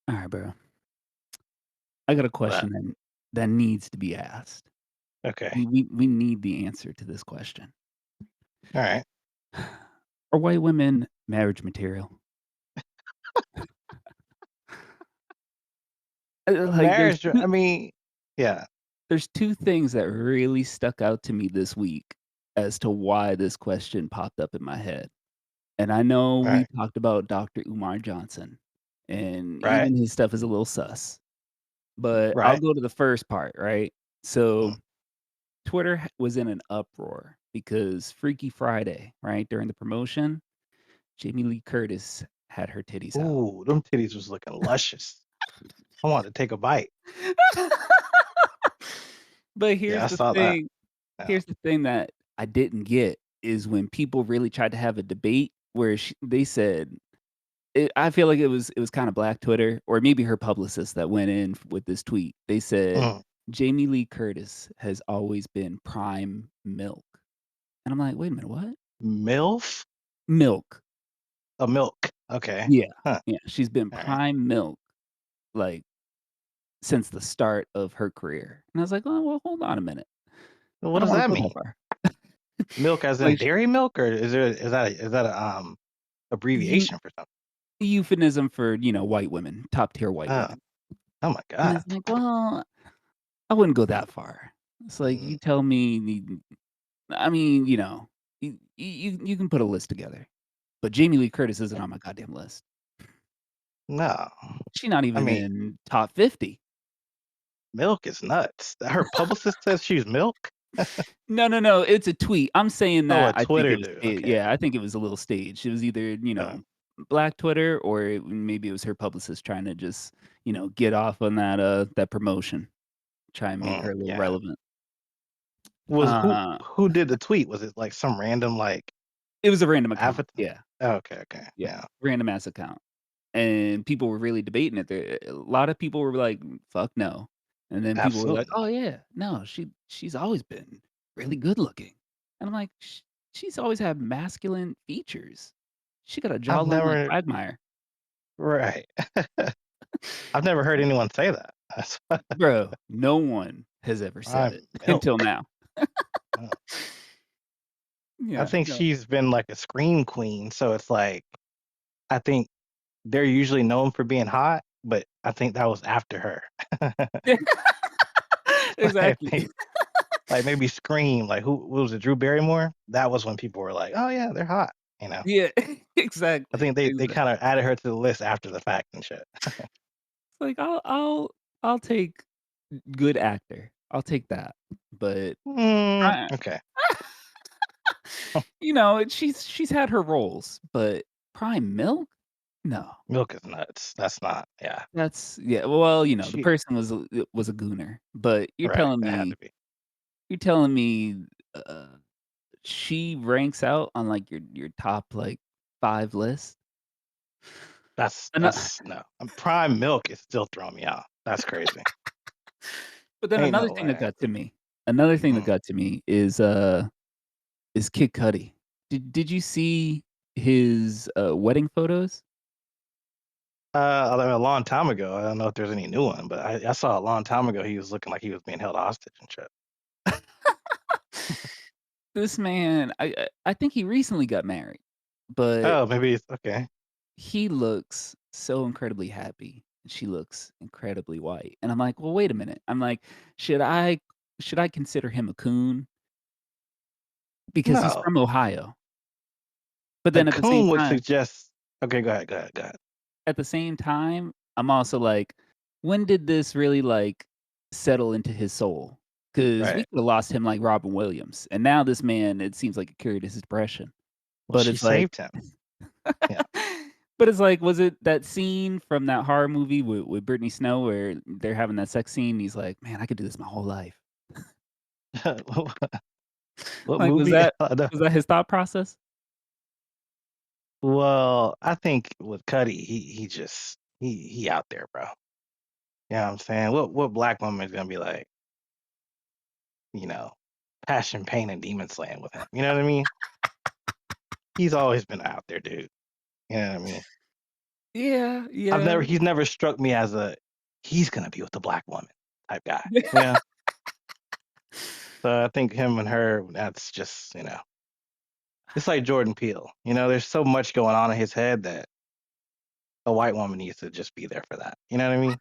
All right, bro. I got a But question that needs to be asked. okay. We need the answer to this question. All right. Are white women marriage material? Like, Marriage, I mean, yeah. there's 2 things that really stuck out to me this week as to why this question popped up in my head. And I know we Right. talked about Dr. Umar Johnson, and Right. even his stuff is a little sus, but I'll Right. go to the first part, right? Mm. So, Twitter was in an uproar because Freaky Friday, right, during the promotion, Jamie Lee Curtis had her titties out. Ooh, them titties was looking luscious. I wanted to take a bite. But Yeah, I saw that. Yeah. here's the thing that I didn't get is when people really tried to have a debate where they said I feel like it was kinda Black Twitter or maybe her publicist that went in with this tweet. They said, Mm. "Jamie Lee Curtis has always been prime milk." And I'm like, "Wait a minute, what?" MILF? Milk. A milk. Okay. Yeah, Huh. yeah, she's been All right. prime milk, like, since the start of her career. And I was like, "Oh, well, hold on a minute. Well, I what don't does wanna that go that mean? far." Milk as in Like, dairy milk, or is that a eu abbreviation for something? euphemism for, white women, top tier white Oh, women. oh my And God. it's like, well, I wouldn't go that far. It's like, Mm. you tell me I mean, you can put a list together, but Jamie Lee Curtis isn't on my goddamn list. No. She not I even mean, in top 50. milk is nuts. Her publicist says she's milk? No, no, no, it's a tweet. I'm saying Oh, a that I think it Twitter was dude. Okay. yeah, I think it was a little staged. It was either, Uh, Black Twitter or maybe it was her publicist trying to just, get off on that promotion, try and make her a little yeah. relevant. Was Uh, who did the tweet? Was it like some random like it was a random account. avatar? Yeah, Oh, okay, okay. yeah, Yeah. random ass account. And people were really debating it. A lot of people were like, "Fuck no." And then people were like, Absolutely "Oh, not. yeah. No, she's always been really good looking." And I'm like, She's always had masculine features. She got a I've jawline like never Quagmire." right. I've never heard anyone say that. That's Bro, no one has ever said it prime milk. until now. Uh, I Yeah, think no. she's been like a scream queen, so it's like I think they're usually known for being hot, but I think that was after her. I Exactly. think like maybe Scream, like who what was it, Drew Barrymore? That was when people were like, "Oh yeah, they're hot," you know? Yeah, I exactly, think they exactly. kinda added her to the list after the fact and shit. It's like, I'll take good actor. I'll take that, but Okay. She's had her roles, but prime milk? No. Milk is nuts. That's not yeah. That's yeah, well, the She person was a gooner, but right, that had to be. you're telling me, uh, she ranks out on, like, your top, like, 5 list? Ano That's no. Prime milk is still throwing me off. That's crazy. but then Ain't no way. another thing that Mm. got to me is Kid Cudi. Did you see his, wedding photos? A long time ago, I don't know if there's any new one, but I saw a long time ago he was looking like he was being held hostage and shit. This man, I think he recently got married, but Oh, maybe it's okay. he looks so incredibly happy, and she looks incredibly white, and I'm like, "Well, wait a minute." I'm like, "Should I consider him a coon?" Because he's No. from Ohio. But A then coon would suggest okay, go ahead. at the same time, I'm also like, when did this really, like, settle into his soul? Because we Right. coulda lost him like Robin Williams, and now this man, it seems like it cured his depression. Well, But she it's like saved him. Yeah. but it's like, was it that scene from that horror movie with Brittany Snow where they're having that sex scene, he's like, "Man, I could do this my whole life." What Like, movie? No. was that his thought process? Well, I think with Cuddy, he just he out there, bro. You know what I'm saying? What black woman is gonna be like, you know, passion, pain, and demon slaying with him? You know what I mean? He's always been out there, dude. You know what I mean? Yeah, yeah. He's never struck me as a he's gonna be with a black woman type guy. Yeah. So I think him and her, that's just, it's like Jordan Peele. There's so much going on in his head that a white woman needs to just be there for that. You know what I mean?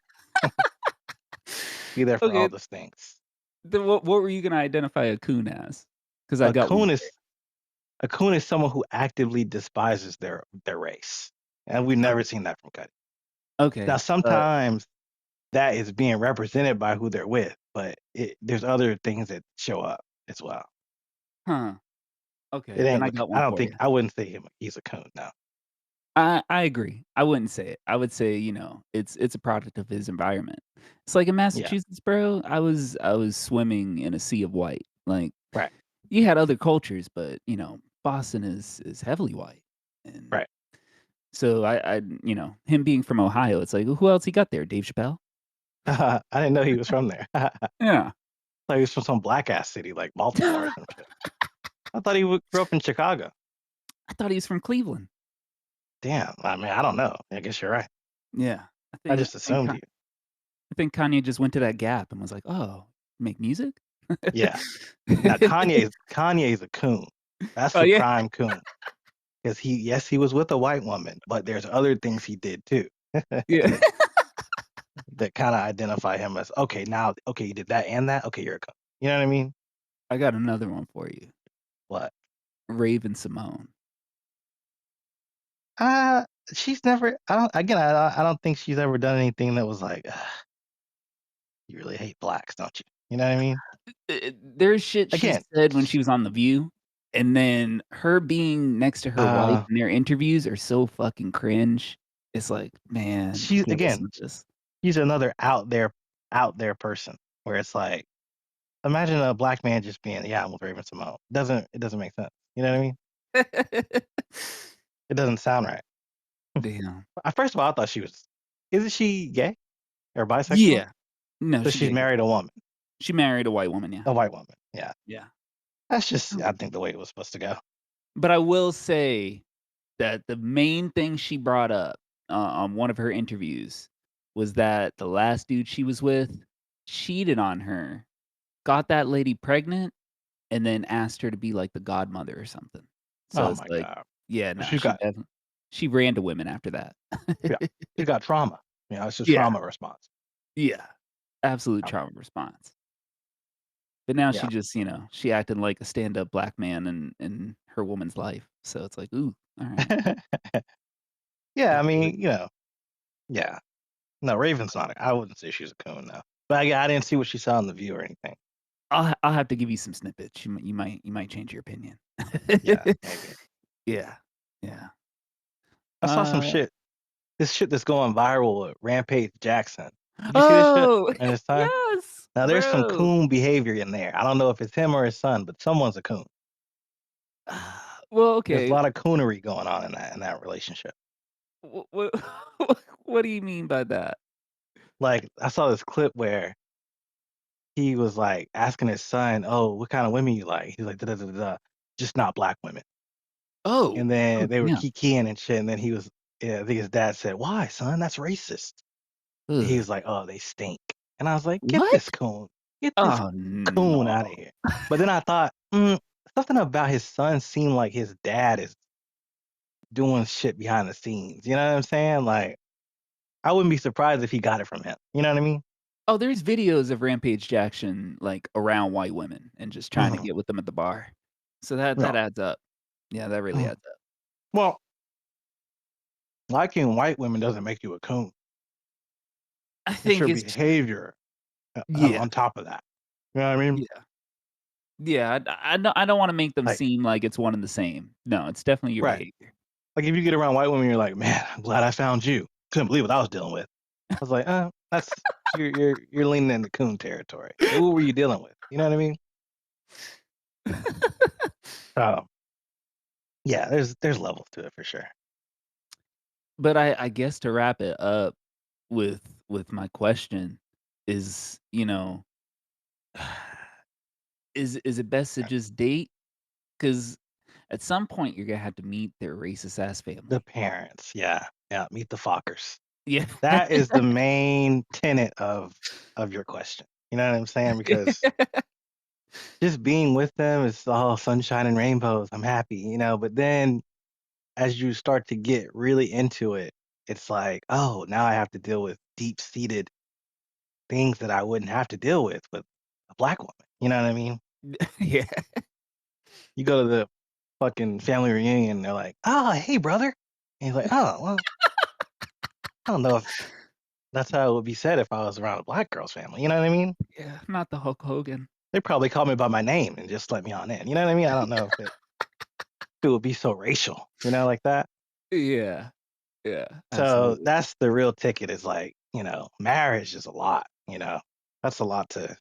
Be there for all Okay, those things. then what were you gonna identify a coon as? Because I A got one coon for you. is a coon is someone who actively despises their race, and we've never seen that from Cuddy. Now, Okay, sometimes that is being represented by who they're with, but there's other things that show up as well. huh, It okay, then ain't. I got I one don't for think you. I wouldn't say he's a coon. No. I agree. I wouldn't say it. I would say, it's a product of his environment. It's like in Yeah. Massachusetts, bro, I was swimming in a sea of white. Like, Right. you had other cultures, but, Boston is heavily white. And Right. so him being from Ohio, it's like, who else he got there? Dave Chappelle? I didn't know he was from there. I thought Yeah. he was from some black ass city like Baltimore or some shit. I thought he grew up in Chicago. I thought he was from Cleveland. Damn. I mean, I don't know. I guess you're right. Yeah. I I think just I think assumed Ka you. I think Kanye just went to that Gap and was like, "Oh, make music?" Yeah. Now Kanye's a coon. That's Oh, the yeah. prime coon. Because yes, he was with a white woman, but there's other things he did too Yeah. that kind of identify him as okay. Now, okay, you did that and that. Okay, you're a coon. You know what I mean? I got another one for you. What? Raven Simone. Uh, she's never. I don't. Again, I don't think she's ever done anything that was like, "Ugh, you really hate blacks, don't you? You know what I mean? There's shit she Again, said when she was on The View, and then her being next to her wife uh, in their interviews are so fucking cringe. It's like, man, I she's can't again, listen to this. she's another out there person where it's like, imagine a black man just being, yeah, I'm with Raven Simone. It doesn't make sense. You know what I mean? It doesn't sound right. Damn. First of all, I thought she was. Isn't she gay or bisexual? Yeah. No, So she she's gay. married a woman, She married a white woman, yeah. a white woman. Yeah, Yeah. that's just Oh. I think the way it was supposed to go. But I will say that the main thing she brought up, on one of her interviews was that the last dude she was with cheated on her, got that lady pregnant, and then asked her to be, like, the godmother or something. So Oh it's my like, god, yeah, no, she's got she ran to women after that. yeah, she's got trauma. It's just Yeah, trauma response. yeah. Absolute Yeah. trauma response. But now she Yeah. just, she acting like a stand-up black man in her woman's life. So it's like, "Ooh, alright." Yeah, I Not really. mean, yeah. No, Raven's not. I wouldn't say she's a coon, though. But I didn't see what she saw on The View or anything. I'll have to give you some snippets. You might change your opinion. Yeah, maybe. Yeah, yeah. I saw some Uh shit. This shit that's going viral with Rampage Jackson. Did you see this shit oh! in his time? Yes, Now there's some bro. coon behavior in there. I don't know if it's him or his son, but someone's a coon. Well, There's a okay. lot of coonery going on in that relationship. What what do you mean by that? Like I saw this clip where he was like asking his son, "Oh, what kind of women you like?" He's like, "Da da da da, da, just not black women." Oh. And Oh, then they were damn. kikiing and shit. And then yeah, I think his dad said, "Why, son? That's racist." And he Ugh. was like, "Oh, they stink." And I was like, What? get this Oh, coon no. out of here." But then I thought, something about his son seemed like his dad is doing shit behind the scenes. You know what I'm saying? Like, I wouldn't be surprised if he got it from him. You know what I mean? Oh, there's videos of Rampage Jackson, like, around white women and just trying to Hmm. get with them at the bar. So that Yeah. adds up. Yeah, that really Mhm. adds up. Well, liking white women doesn't make you a coon. I It's think your it's behavior yeah, on top of that. You know what I mean? yeah, yeah, I don't wanna make them Like, seem like it's one and the same. No, it's definitely your right. behavior. Like if you get around white women, you're like, man, I'm glad I found you. Couldn't believe what I was dealing with. I was like, that's you're leaning into coon territory. Who were you dealing with? You know what I mean? Um, yeah, there's levels to it for sure. But I guess to wrap it up with my question is, is it best to Yeah. just date? Because at some point, you're gonna have to meet their racist ass The family. parents, yeah. Yeah, meet the Fockers. Yeah. That is the main tenet of your question. You know what I'm saying? Because just being with them is all sunshine and rainbows. I'm happy, but then as you start to get really into it, it's like, oh, now I have to deal with deep-seated things that I wouldn't have to deal with a black woman. You know what I mean? Yeah. You go to the fucking family reunion, they're like, "Oh, hey, brother." And he's like, "Oh, well, I don't know if that's how it would be said if I was around a black girl's family." You know what I mean? Yeah, not the Hulk Hogan. They probably call me by my name and just let me on in. You know what I mean? I don't know if it would be so racial, like that. Yeah. Yeah, So absolutely. that's the real ticket is like, marriage is a lot, That's a lot to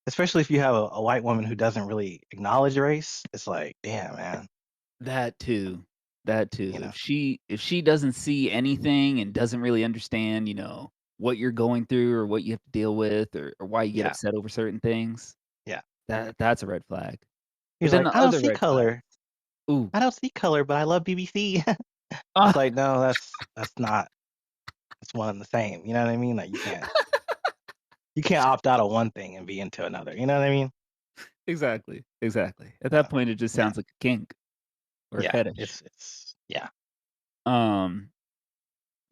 especially if you have a white woman who doesn't really acknowledge race. It's like, damn, man, That too. That too. you know. If she doesn't see anything and doesn't really understand, what you're going through or what you have to deal with or why you get Yeah, upset over certain things, yeah. that's a red flag. But He's then like, the "I don't other see red flag. color. Ooh. I don't see color, but I love BBC." It's Ah, like, no, that's not that's one and the same. You know what I mean? Like you can't opt out of one thing and be into another. You know what I mean? exactly, exactly. At So that point, it just yeah, sounds like a kink or a yeah. fetish. It's yeah, Um,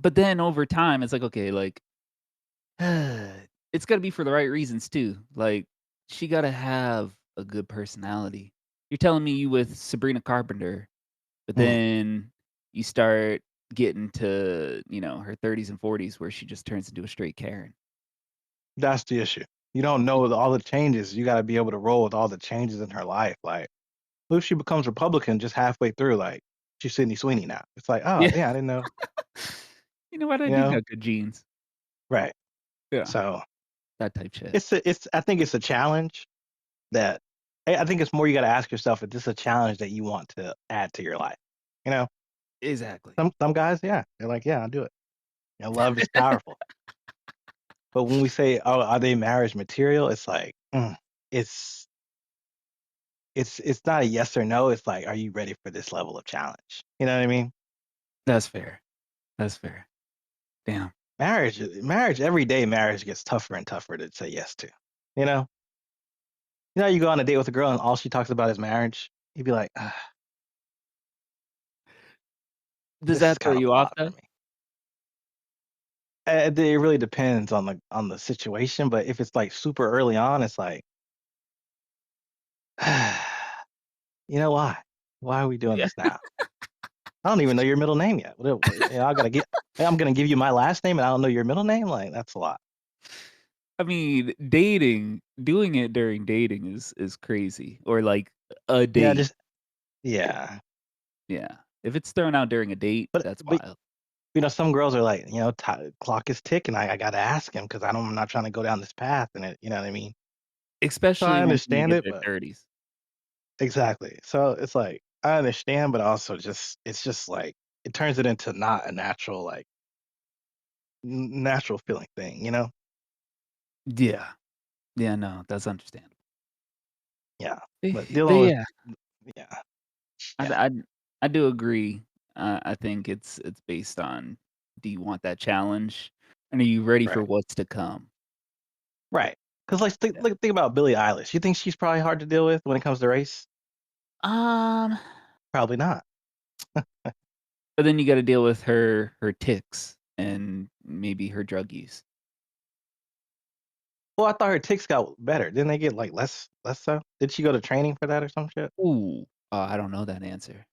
but then over time, it's like, okay, like, it's gotta be for the right reasons too. Like, she gotta have a good personality. You're telling me you with Sabrina Carpenter, but mhm. then you start getting to, her 30s and 40s where she just turns into a straight Karen. That's the issue. You don't know all the changes. You got to be able to roll with all the changes in her life. Like, what if she becomes Republican just halfway through? Like, she's Sydney Sweeney now. It's like, oh, Yeah. yeah, I didn't know. You know what? I You do know, got good genes. right? Yeah, So that type shit. it's. I think it's a challenge that I think it's more you got to ask yourself if this is a challenge that you want to add to your life. You know, Exactly. some guys, yeah, they're like, yeah, I'll do it. Love is powerful. But when we say, oh, are they marriage material? It's like, it's it's not a yes or no. It's like, are you ready for this level of challenge? You know what I mean? That's fair. That's fair. Damn. Marriage, every day, marriage gets tougher and tougher to say yes to. You know, you go on a date with a girl and all she talks about is marriage. You'd be like, Does this is that throw kind of a you off lot for though? me. It really depends on the situation, but if it's like super early on, it's like, why? Why are we doing Yeah. this now? I don't even know your middle name yet. I gotta get. I'm gonna give you my last name, and I don't know your middle name. Like that's a lot. I mean, doing it during dating is crazy, or, like, a Yeah, date. just yeah. Yeah. If it's thrown out during a date, that's But wild. some girls are like, clock is ticking. I gotta ask him because I'm not trying to go down this path, and you know what I mean. So I Especially once when you understand get it, their but 30s. exactly. So it's like I understand, but also just it's just like it turns it into not a natural like natural feeling thing, Yeah. Yeah, no, that's understandable. Yeah. But But dealing with yeah, yeah, I yeah, I I do agree. I think it's based on, do you want that challenge, and are you ready for right. what's to come? Right. Because like, Yeah. think about Billie Eilish. You think she's probably hard to deal with when it comes to race? Um, Probably not. but then you gotta deal with her tics and maybe her drug use. Well, I thought her tics got better. Didn't they get like less so? Did she go to training for that or some shit? Ooh, I don't know that answer.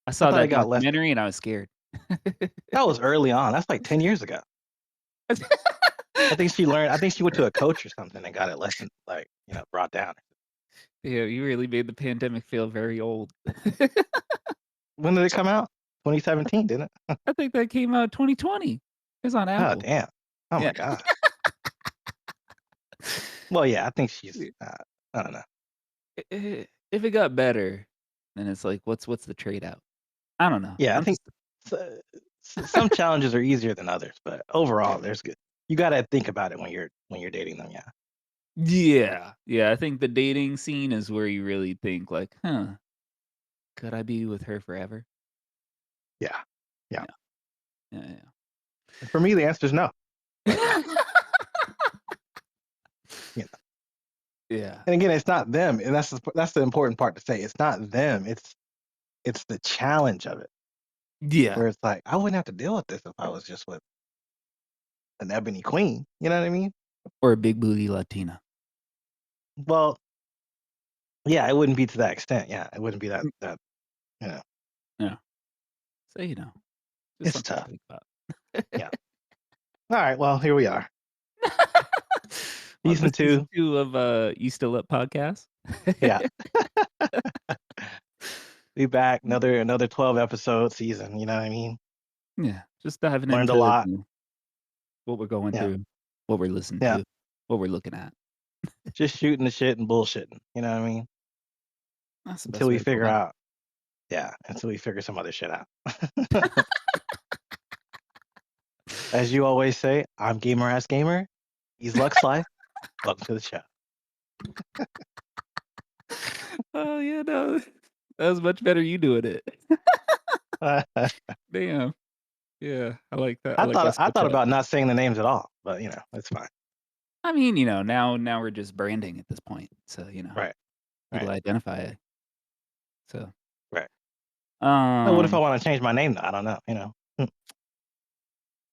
I I saw thought it that got less. documentary and I was scared. That was early on. That's like 10 years ago. I think she went to a coach or something and got it lesson like, brought down. Yeah, you really made the pandemic feel very old. When did it come out? 2017, didn't it? I think that came out 2020. It's on Oh, Apple. damn. Oh Yeah. my god. Well, yeah, I think she's Yeah. I don't know. If it got better, then it's like, what's the trade out? I don't know. Yeah, I I'm think just some challenges are easier than others, but overall, there's good. You gotta think about it when you're dating them, yeah. yeah. Yeah, I think the dating scene is where you really think like, "Huh, could I be with her forever?" Yeah. Yeah. Yeah. Yeah, yeah. For me, the answer is no. But you know, Yeah. and again, it's not them, and that's the important part to say. It's not them. It's the challenge of it, Yeah. where it's like I wouldn't have to deal with this if I was just with an ebony queen. You know what I mean? Or a big booty Latina. Well, yeah, it wouldn't be to that extent. Yeah, it wouldn't be that. You know, Yeah. So, just it's something to tough. think about. Yeah. All right. Well, here we are. On the Season season two. 2 of, You Still Up podcast. Yeah. Be back. Another 12 episode season. You know what I mean? Yeah, just diving Learned a into, lot. what we're going Yeah. through, what we're listening Yeah. to, what we're looking at. Just shooting the shit and bullshitting. You know what I mean? That's the Until best way we to go figure about out. Yeah. Until we figure some other shit out. As you always say, I'm gamer ass gamer. He's Lux Life. Welcome to the show. it. Oh, yeah, no, that was much better you doing it. I Damn. Yeah, I like that. I like that I switch thought up. about not saying the names at all, but it's fine. I mean, now we're just branding at this point, so, Right. people Right. identify it. So, Right. Now, what if I um, want to change my name though? I don't know.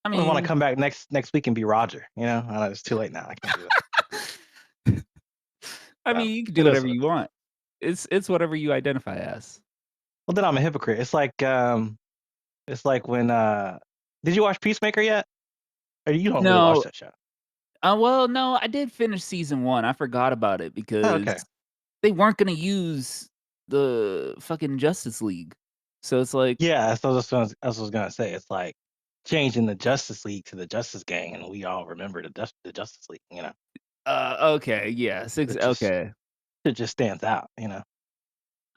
I I want to mean come back next week and be Roger. I know it's too late now. I can't do that. I So mean, you can do it is whatever what it you is. want. It's whatever you identify as. Well, then I'm a hypocrite. It's like when did you watch Peacemaker yet? Or you don't really watch No, that show? well, no, I did finish season 1. I forgot about it Oh, because okay. they weren't gonna use the fucking Justice League. So it's like, Yeah, that's what I was gonna say. It's like changing the Justice League to the Justice Gang, and we all remember the Justice League. okay, yeah, 6 It just okay. it just stands out.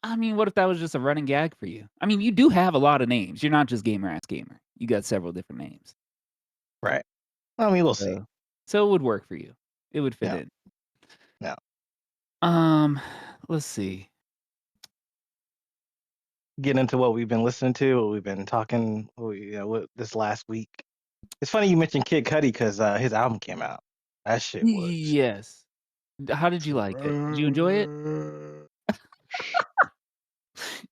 I mean, what if that was just a running gag for you? I mean, you do have a lot of names. You're not just Gamer Ass Gamer. You got several different names. Right. I mean, we'll see. So so it would work for you. It would fit Yeah. in. Yeah. Um, let's see. Getting into what we've been listening to, what we've been talking, what this last week. It's funny you mentioned Kid Cudi because his album came out. That shit was, Yes. How did you like it? Did you enjoy it?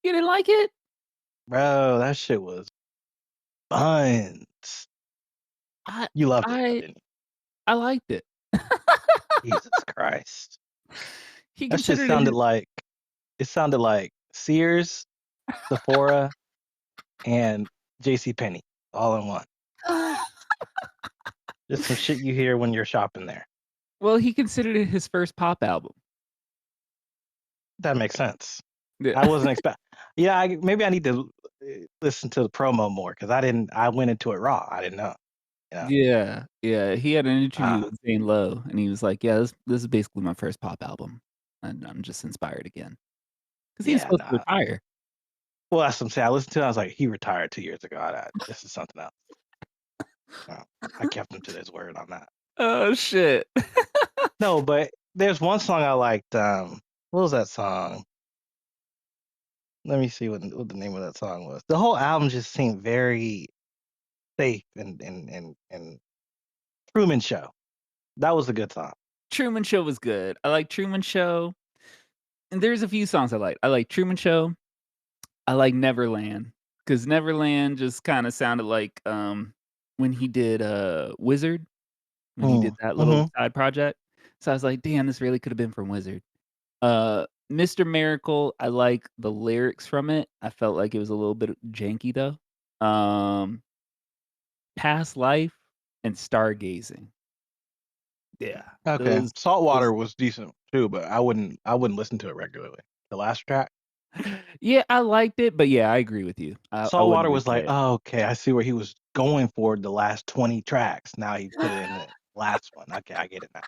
You didn't like it? bro. That shit was buns. I You loved it though, I didn't I liked it. you? Jesus Christ. He That shit considered it his sounded like Sears, Sephora, and J.C. Penney all in one. Just some shit you hear when you're shopping there. well, he considered it his first pop album. That makes sense. Yeah. I wasn't expect. Yeah, maybe I need to listen to the promo more because I didn't. I went into it raw. I didn't know. You know. Yeah, yeah, he had an interview Ah, with Zane Lowe, and he was like, "Yeah, this is basically my first pop album, and I'm just inspired again." 'Cause he was yeah, supposed to nah. retire. Well, that's what I'm saying. I listened to it. I was like, he retired 2 years ago. This is something else. No, I kept him to his word on that. Oh, shit. No, but there's one song I liked. What was that song? Let me see what the name of that song was. The whole album just seemed very safe and Truman Show. That was a good song. Truman Show was good. I like Truman Show, and there's a few songs I like. I like Truman Show, I like Neverland, 'cause Neverland just kinda sounded like, when he did, Wizard, when he did that little Mm-hmm. side project. So I was like, "Damn, this really could've been from Wizard." Mr. Miracle, I like the lyrics from it. I felt like it was a little bit janky though. Um, Past Life and Stargazing. Yeah, Okay. those Saltwater was decent too, but I wouldn't listen to it regularly. The last track, Yeah, I liked it, but yeah, I agree with you. I wouldn't Saltwater was like, replay it. oh, okay, I see where he was going for the last 20 tracks. Now he put it in the last one. Okay, I get it now.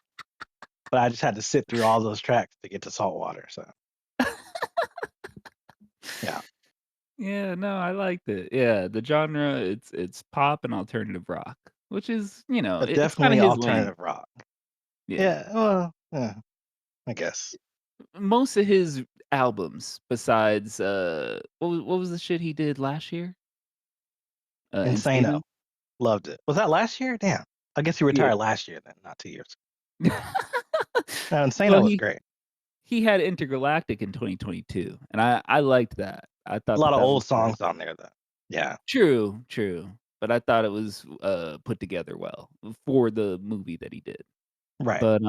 But I just had to sit through all those tracks to get to Saltwater. So yeah, Yeah, no, I liked it. Yeah, the genre, it's pop and alternative rock, which is, but it's kinda definitely his lane. alternative rock. Yeah. Yeah, well, yeah, I guess. Most of his albums besides, what was the shit he did last year? Insano. Insano? Loved it. Was that last year? Damn. I guess he Yeah. retired last year then, not 2 years. No, Well, Insano was great. he had Intergalactic in 2022, and I liked that. I A thought lot that of that was old songs on there though. Yeah, true, true, but I thought it was, put together well for the movie that he did. right. But,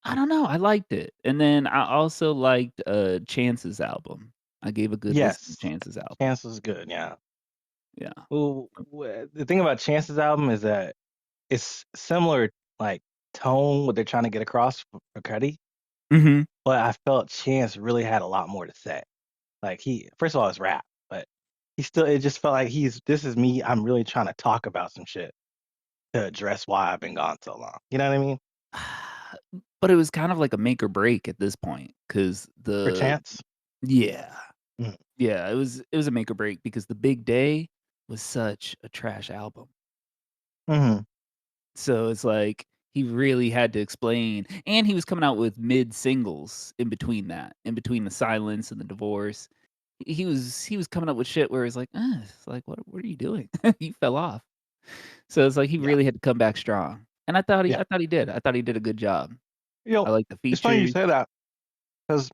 I don't know, I liked it, and then I also liked, Chance's album. I gave a good listen to Yes. Chance's album. Chance was good, yeah. Yeah. Well, the thing about Chance's album is that it's similar, like, tone, what they're trying to get across for Cudi, Mhm. but I felt Chance really had a lot more to say. Like, he first of all, it's rap, but he still it just felt like "This is me, I'm really trying to talk about some shit to address why I've been gone so long." You know what I mean? But it was kind of like a make or break at this point, because For the Chance? yeah. Mm, Yeah, it was a make or break because The Big Day was such a trash album. mhm, So it's like he really had to explain, and he was coming out with mid singles in between that, in between the silence and the divorce. He was coming up with shit where it's like, it's like, what are you doing? You fell off. So it's like he yeah, really had to come back strong. And yeah. I thought he did. I thought he did a good job. You know, I like the it's funny you features. say that because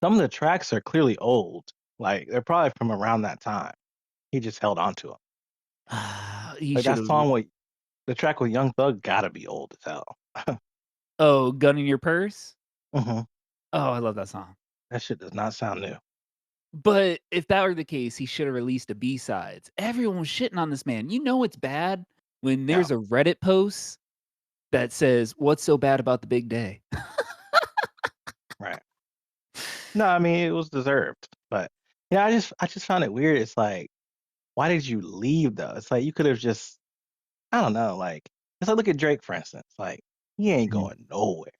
some of the tracks are clearly old, like, they're probably from around that time. He just held on to 'em. He Like, should that have. song with the track with Young Thug gotta be old as hell. Oh, Gun in Your Purse? Mhm. Oh, I love that song. That shit does not sound new. But if that were the case, he should have released a B-sides. Everyone was shitting on this man. You know it's bad when Yeah, there's a Reddit post that says, "What's so bad about the big day?" right. No, I mean, it was deserved, but, yeah, I just found it weird. It's like, why did you leave, though? It's like, you could have just I don't know, like it's like, look at Drake, for instance, like, he ain't Mhm. going nowhere.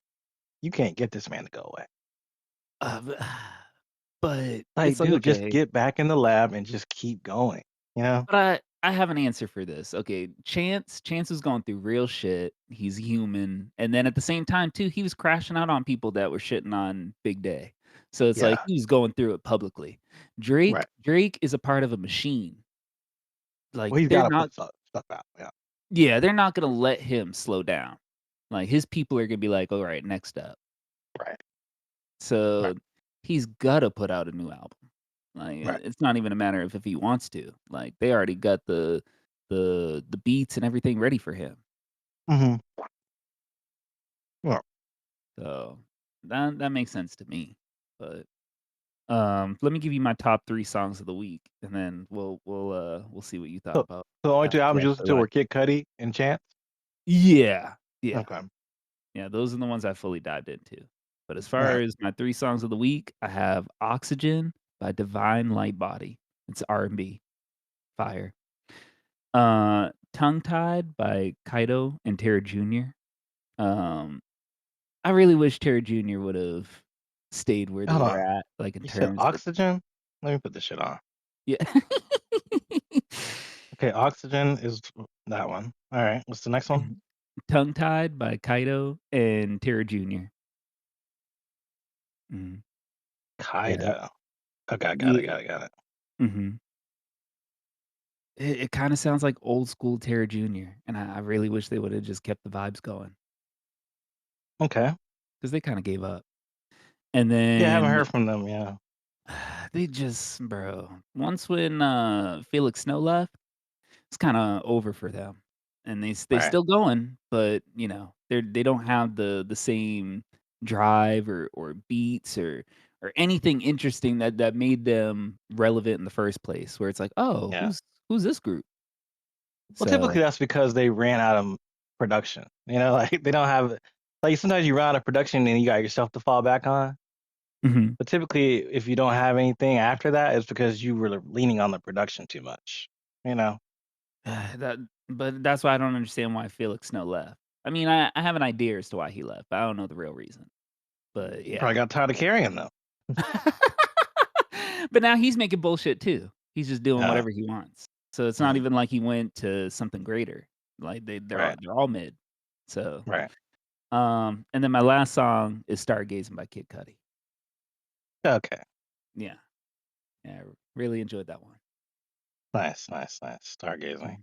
You can't get this man to go away. B but Like, it's like, dude, just okay, get back in the lab and just keep going, you know? but I have an answer for this. Okay, Chance was going through real shit. He's human, and then at the same time too, he was crashing out on people that were shitting on Big Day. So it's like Yeah, he was going through it publicly. right. Drake is a part of a machine. Well, Like, he's they're gotta put not. stuff out, yeah, Yeah, they're not gonna let him slow down. Like, his people are gonna be like, "Alright, next up." right, right, So, he's gotta put out a new album. Like, right. it's not even a matter of if he wants to. Like, they already got the beats and everything ready for him. Mhm. Yeah. So, that makes sense to me. But, let me give you my top 3 songs of the week, and then we'll see what you thought So about the only 2 after albums you listened to I were Kid Cudi and Chance? Yeah. Yeah. Okay, Yeah, those are the ones I fully dived into. But as far alright. as my 3 songs of the week, I have "Oxygen" by Divine Lightbody. It's R&B, fire. "Tongue Tied" by Kaido and Terra Jr. Um, I really wish Terra Jr. would've stayed where they Hold were on. at, like, in You said terms of. Oxygen? Let me put this shit on. Yeah. Okay, Oxygen is that one. Alright, what's the next one? Mhm. "Tongue Tied" by Kaido and Terra Jr. Mhm. Yeah. Kaido. Okay, Yeah. got it. Mhm. It kinda sounds like old school Terra Jr., and I really wish they would've just kept the vibes going Okay. because they kinda gave up. And Yeah, I haven't then heard from them, yeah. they just bro, once when, Felix Snow left, it's kinda over for them, and they Right, still going, but, they don't have the same drive or beats or anything interesting that made them relevant in the first place, where it's like, "Oh, yeah. who's this group?" Well, So. typically, that's because they ran out of production, you know, like, they don't have like, sometimes you run out of production and you got yourself to fall back on, Mhm. but typically, if you don't have anything after that, it's because you were leaning on the production too much, you know? That but that's why I don't understand why Felix Snow left. I mean, I have an idea as to why he left, but I don't know the real reason. But You probably yeah. got tired of carrying them. But now he's making bullshit too. He's just doing Yeah, whatever he wants. So it's not mm, even like he went to something greater. Like right, they're all mid. So, right. and then my last song is Stargazing by Kid Cudi. Okay. Yeah. Yeah, really enjoyed that one. Nice, nice, nice. Stargazing. Mhm.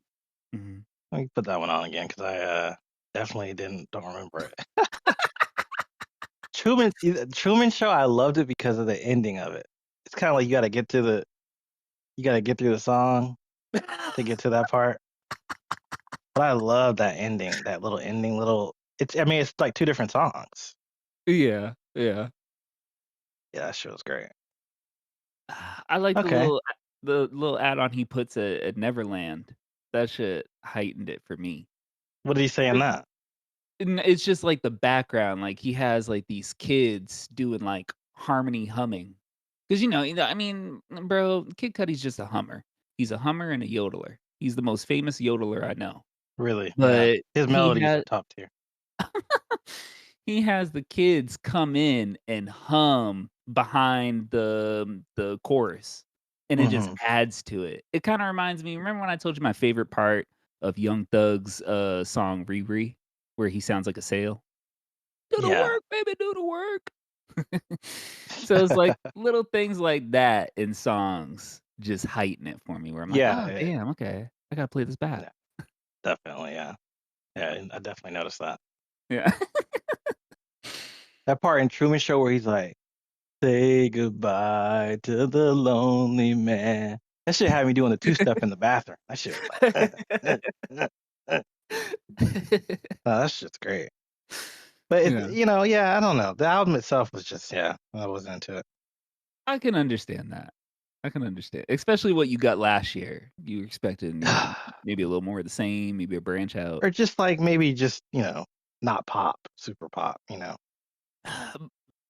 Mhm. Let me put that one on again because definitely don't remember it. Truman Show, I loved it because of the ending of it. It's kinda like you gotta get through the song to get to that part, but I love that ending, that little ending it's I mean, it's like 2 different songs. Yeah, yeah. Yeah, that shit was great. I like Okay. the little add-on he puts at Neverland. That shit heightened it for me. What did he say in that? It's just like the background, like, he has, like, these kids doing, like, harmony humming. 'Cause, I mean, bro, Kid Cudi's just a hummer. He's a hummer and a yodeler. He's the most famous yodeler I know. Really, yeah. But His he melodies are had top tier. he has the kids come in and hum behind the chorus, and it just Mhm. adds to it. It kinda reminds me, remember when I told you my favorite part of Young Thug's, song "Riri," where he sounds like a sail? "Do the Yeah. work, baby, do the work." So, it's like little things like that in songs just heighten it for me where I'm like, Yeah, "Oh, damn, okay. I gotta play this back." yeah, definitely, yeah. Yeah, and I definitely noticed that. Yeah. That part in Truman Show where he's like, "Say goodbye to the lonely man." That shit had me doing the two-step in the bathroom. That shit was like, No, that shit's great. But Yeah. yeah, I don't know. The album itself was just yeah, I wasn't into it. I can understand that. I can understand, especially what you got last year. You were expecting, maybe a little more of the same, maybe a branch out. Or just like maybe just, not pop, super pop.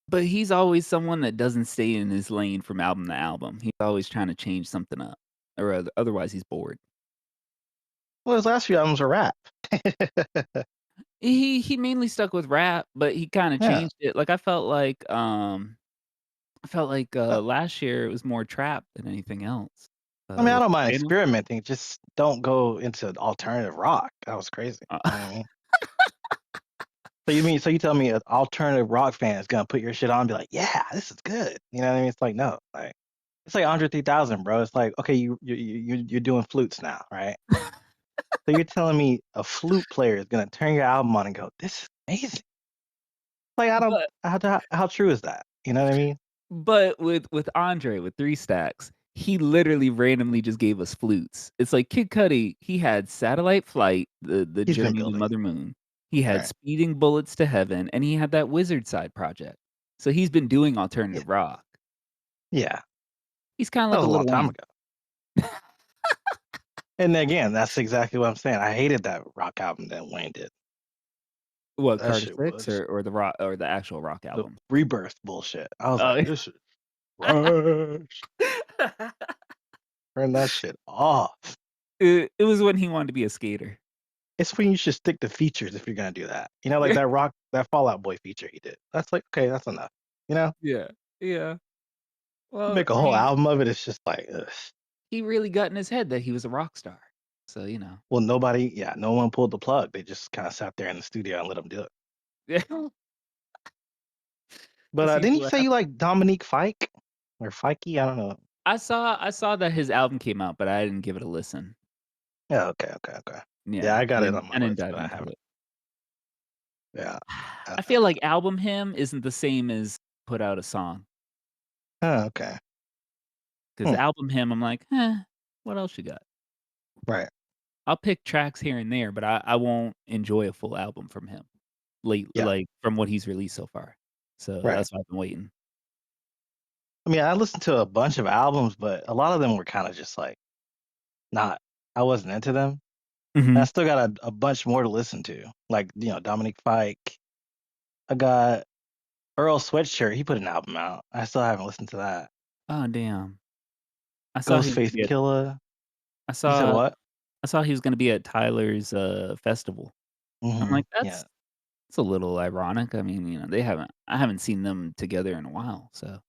But he's always someone that doesn't stay in his lane from album to album. He's always trying to change something up, or otherwise he's bored. Well, his last few albums were rap. He mainly stuck with rap, but he kinda Yeah. changed it. Like, Uh, last year it was more trap than anything else, I mean, I with don't mind Phantom. experimenting, just don't go into alternative rock. That was crazy. You know what I mean? So you tell me an alternative rock fan is gonna put your shit on and be like, "Yeah, this is good." You know what I mean? It's like, no, like it's like Andre 3000, bro. It's like, okay, you're doing flutes now, right? So you're telling me a flute player is gonna turn your album on and go, "This is amazing." Like, I don't But how true is that? You know what I mean? but with Andre, with 3 Stacks, he literally randomly just gave us flutes. It's like Kid Cudi, he had Satellite Flight, the He's been Journey to building it, Mother Moon. He had right? Speeding Bullets to Heaven, and he had that Wizard Side project. So he's been doing Yeah, alternative rock. yeah. He's kinda That like was a a long Lil time Wayne. ago. And again, that's exactly what I'm saying. I hated that rock album that Wayne did. What, That Carter shit 6 was or the rock or the actual rock the album? Rebirth bullshit. I was Oh, like, "This is trash. Turn that shit off." it was when he wanted to be a skater. It's when you should stick to features if you're gonna do that. Like that Fallout Boy feature he did. That's like, okay, that's enough. You know? Yeah, yeah. Well, Make a I whole mean, album of it, it's just like, ugh. he really got in his head that he was a rock star. So, Well, no one pulled the plug. They just kinda sat there in the studio and let him do it. yeah, But, that's didn't usually you what say you happens. like Dominique Fike? Or Fikey? I don't know. I saw that his album came out, but I didn't give it a listen. Yeah, okay, okay, okay. Yeah, Yeah, I I got it didn't on my I didn't list, dive but I into haven't it. yeah. I feel Uh like album him isn't the same as put out a song. Oh, okay. 'Cause Hmm, album him, I'm like, "Eh, what else you got?" right. I'll pick tracks here and there, but I won't enjoy a full album from him, Yeah, from what he's released so far. So, right. that's why I've been waiting. I mean, I listened to a bunch of albums, but a lot of them were kinda just, like, not I wasn't into them. And I Mhm. still got a bunch more to listen to, like, Dominic Fike. I got Earl Sweatshirt, he put an album out. I still haven't listened to that. Oh, damn. I saw he was gonna Ghostface be at Killah. I You said saw what? I saw he was gonna be at Tyler's, festival. I'm Mhm, like, yeah. "That's a little ironic." I mean, I haven't seen them together in a while, so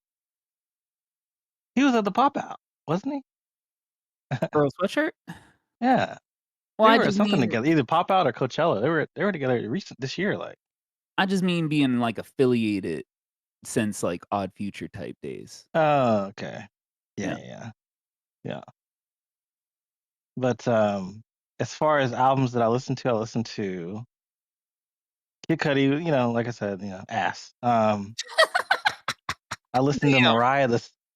He was at the Pop Out, wasn't he? Earl Sweatshirt? Yeah. Well, They were at something together, either Pop Out or Coachella. They were together recent this year, like I just mean being, like, affiliated since, like, Odd Future type days. Oh, okay. Yeah, Yeah. yeah, yeah. Yeah. But, as far as albums that I listen to Kid Cudi, like I said, ass. I listen to Damn.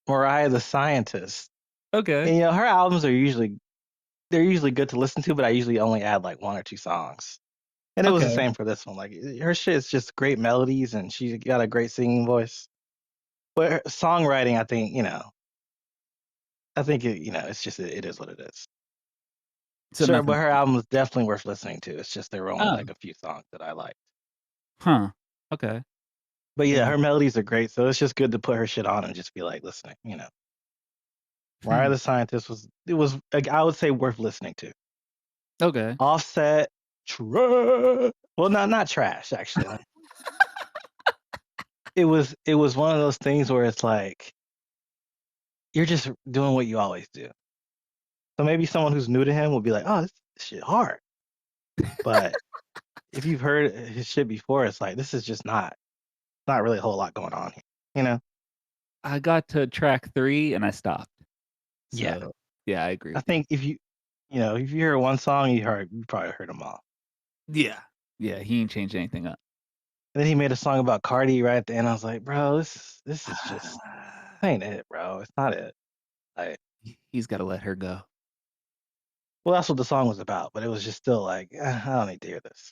Mariah the Scientist. Okay. And her albums are usually good to listen to, but I usually only add like one or two songs. And it was the Okay. same for this one. Like her shit is just great melodies and she's got a great singing voice. But her songwriting, I think it's just it is what it is. So Sure, but nothing. her album is definitely worth listening to. It's just there were only Oh, like a few songs that I liked. huh. Okay. But yeah, Damn. her melodies are great, so it's just good to put her shit on and just be like listening. Mariah Hmm. the Scientist was like, I would say worth listening to. Okay. Offset, trash. Well, not trash actually. It was one of those things where it's like you're just doing what you always do. So maybe someone who's new to him will be like, "Oh, this shit hard." But if you've heard his shit before, it's like this is just not really a whole lot going on here. You know? I got to track 3 and I stopped. Yeah. So, yeah, I agree I with you. think if you hear one song, you probably heard them all. Yeah. Yeah, he ain't changed anything up. And then he made a song about Cardi right at the end. I was like, bro, this is just ain't it, bro. It's not it. Like, He's gotta let her go. well, that's what the song was about, but it was just still like, I don't need to hear this.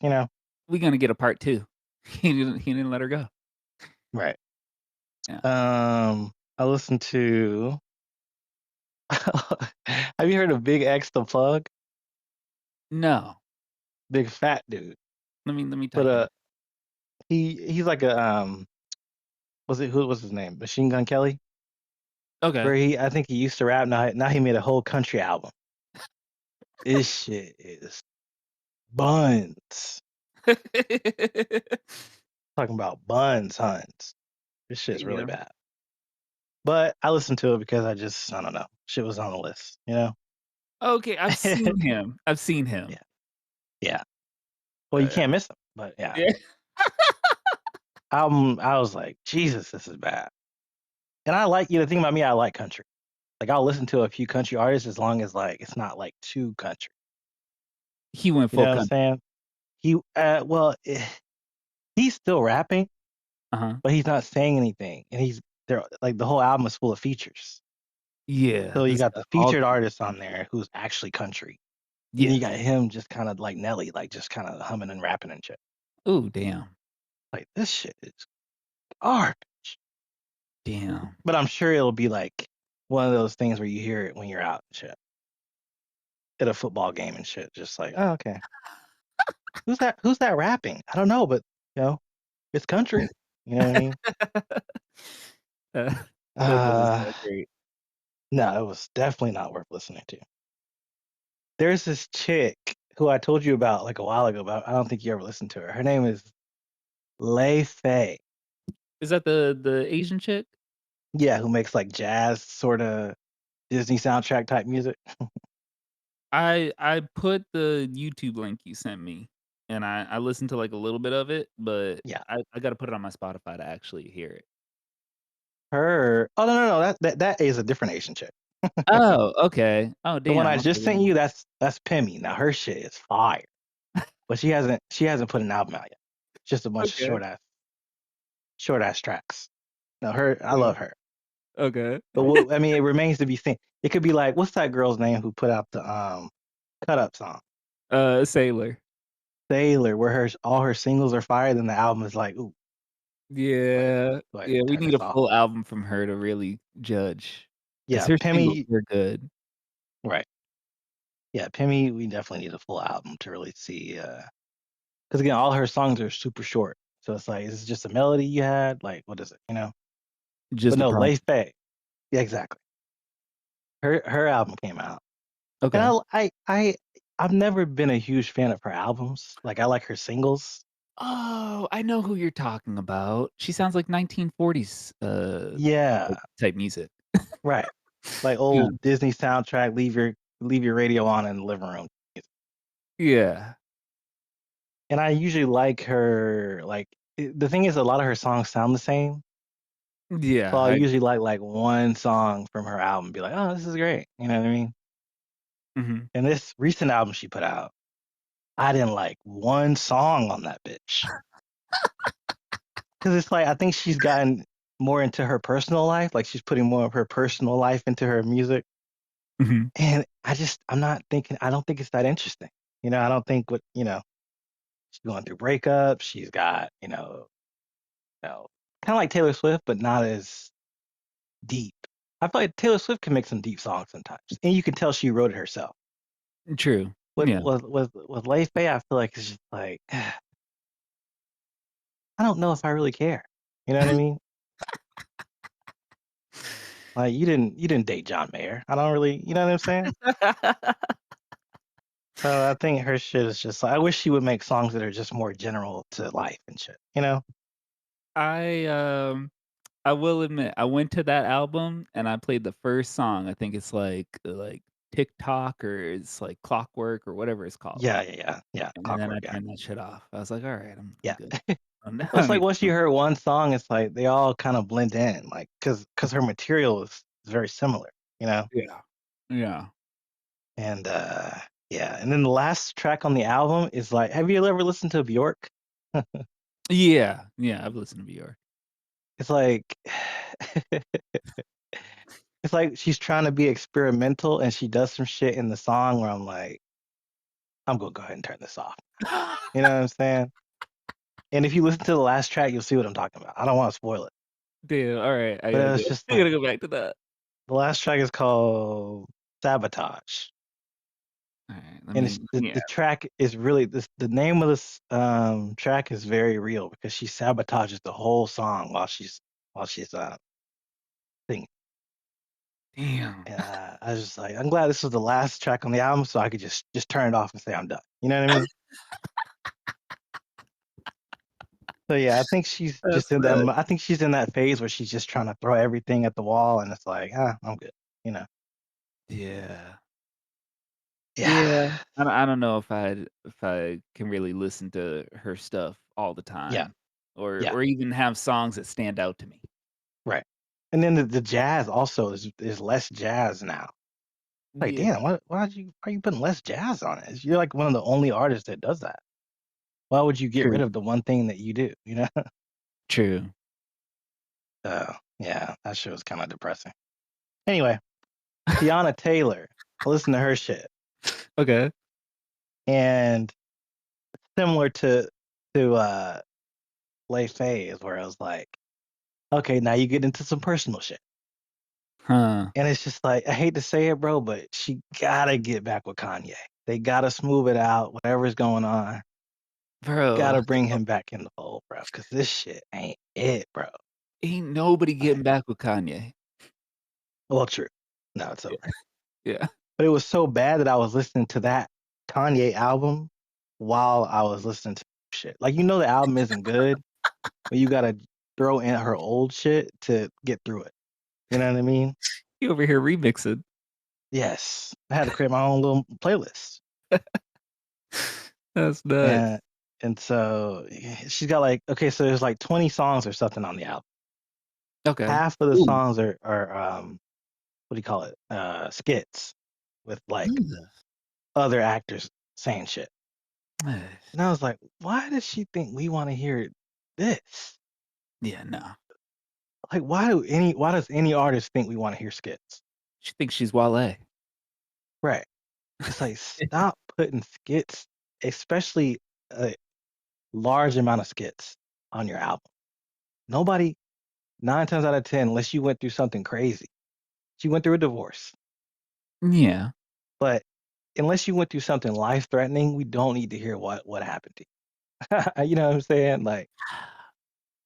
We gonna get a part 2. He didn't let her go. Right. Yeah. I listened to. Have you heard of Big X the Plug? No. Big fat dude. Let me But type it in. he's like a was it who was his name? Machine Gun Kelly? Where Okay. I think he used to rap. Now he made a whole country album. This shit is buns. Talking about buns, Huns. This shit's really Damn. bad. But I listened to it because I don't know. Shit was on the list. Okay, I've seen him. I've seen him. Yeah. Yeah. Well, you Uh, can't miss them. But yeah. yeah. Album, I was like, Jesus, this is bad. And I like, the thing about me, I like country. Like I'll listen to a few country artists as long as like it's not like too country. He went You know full what I'm country. saying? He's still rapping, Uh-huh. but he's not saying anything. And he's there like the whole album is full of features. Yeah, So you this got guy the all featured country. artist on there who's actually country. And you got Yes. him just kind of like Nelly, like just kind of humming and rapping and shit. Ooh, damn. Like this shit is garbage. Damn. But I'm sure it'll be like one of those things where you hear it when you're out and shit. At a football game and shit. Just like, oh, okay. Who's that rapping? I don't know, but you know, it's country. You know what I mean? Uh, that doesn't Uh sound great. no, it was definitely not worth listening to. There's this chick who I told you about like a while ago, but I don't think you ever listened to her. Her name is Lay Faye. Is that the Asian chick? Yeah, who makes like jazz sort of Disney soundtrack type music. I put the YouTube link you sent me, and I listened to, like, a little bit of it, but Yeah. I gotta put it on my Spotify to actually hear it. Her Oh no, that is a different Asian chick. Oh, okay. Oh, The one damn, I okay, just sent then you, that's Pimmy. Now her shit is fire. But she hasn't put an album out yet. Just a bunch of okay, short ass tracks. No, I yeah, love her. okay. But I mean, it remains to be seen. It could be like, what's that girl's name who put out the cut up song? Sailor. Sailor, where all her singles are fire, then the album is like, ooh, Yeah, go ahead yeah, and we turn need this a off. full album from her to really judge, cause Yeah, her singles Pimmy, were good. right. Yeah, Pimmy, we definitely need a full album to really see. Because again, all her songs are super short. So it's like, is it just a melody you had? Like, what is it? But Just a no, Lay project. Faye. Yeah, exactly. Her album came out. And Okay. I've never been a huge fan of her albums. Like I like her singles. Oh, I know who you're talking about. She sounds like 1940s, Yeah, type music. right. Like Yeah. old Disney soundtrack, leave your radio on in the living room. Yeah. And I usually like her the thing is a lot of her songs sound the same. Yeah, So I I usually like one song from her album, be like, oh, this is great. You know what I mean? Mhm. And this recent album she put out, I didn't like one song on that bitch. 'Cause it's like I think she's gotten more into her personal life, like she's putting more of her personal life into her music. Mhm. And I'm not thinking I don't think it's that interesting. I don't think she's going through breakups, she's got, kinda like Taylor Swift, but not as deep. I feel like Taylor Swift can make some deep songs sometimes, and you can tell she wrote it herself. True. With Yeah. with with with Lay Fay, I feel like it's just like, I don't know if I really care. You know what I mean? Like, you didn't date John Mayer. I don't really you know what I'm saying? So, I think her shit is just like I wish she would make songs that are just more general to life and shit, you know? I, I will admit, I went to that album and I played the first song. I think it's like TikTok or it's like Clockwork or whatever it's called. Yeah, yeah, yeah, yeah, And then I Clockwork, yeah, turned that shit off. I was like, "Alright, I'm yeah. good. I Well, it's don't like need once to." you heard one song, it's like they all kind of blend in, like, cause her material is very similar, you know? Yeah. Yeah. And, yeah, and then the last track on the album is like have you ever listened to Bjork? Yeah. Yeah, I've listened to Bjork. It's like it's like she's trying to be experimental, and she does some shit in the song where I'm like, "I'm gonna go ahead and turn this off." You know what I'm saying? And if you listen to the last track, you'll see what I'm talking about. I don't wanna spoil it, Damn, alright, but it was just I gotta like go back to that. the last track is called "Sabotage," Alright, let and me it's the yeah. track is really the name of this, track is very real because she sabotages the whole song while she's singing. Damn. And, I was just like, I'm glad this was the last track on the album so I could just turn it off and say I'm done. You know what I mean? So, yeah, I think she's just That's in that nuts. I think she's in that phase where she's just trying to throw everything at the wall, and it's like, I'm good," you know? Yeah. Yeah. Yeah. I don't know if I can really listen to her stuff all the Yeah, time or yeah, or even have songs that stand out to me. right. And then the jazz also is less jazz now. Like, Yeah. damn, why are you putting less jazz on it? You're like one of the only artists that does that. Why would you get rid True. of the one thing that you do, you know? True. Yeah, that shit was kinda depressing. Anyway, Tiana Taylor, I listen to her shit, Okay. and similar to Lay Faye is where I was like, "Okay, now you get into some personal shit." Huh. And it's just like, I hate to say it, bro, but she gotta get back with Kanye. They gotta smooth it out, whatever's going on. Bro, Gotta bring him back in the fold, bro, because this shit ain't it, bro. ain't nobody Like getting back with Kanye. well, true. No, it's Yeah. over. Yeah. But it was so bad that I was listening to that Kanye album while I was listening to shit. Like, the album isn't good, but you gotta throw in her old shit to get through it. You know what I mean? You over here remixing. Yes. I had to create my own little playlist. That's nuts. And so she's got like okay, so there's like 20 songs or something on the album. Okay. Half of the Ooh. songs are what do you call it? Skits with like Ugh. other actors saying shit. And I was like, why does she think we want to hear this? Yeah, no. Like, why does any artist think we wanna hear skits? She thinks she's Wale. Right. It's like, stop putting skits, especially a large amount of skits on your album. Nobody 9 times out of 10, unless you went through something crazy. She went through a divorce, Yeah. but unless you went through something life-threatening, we don't need to hear what happened to you. You know what I'm saying? Like,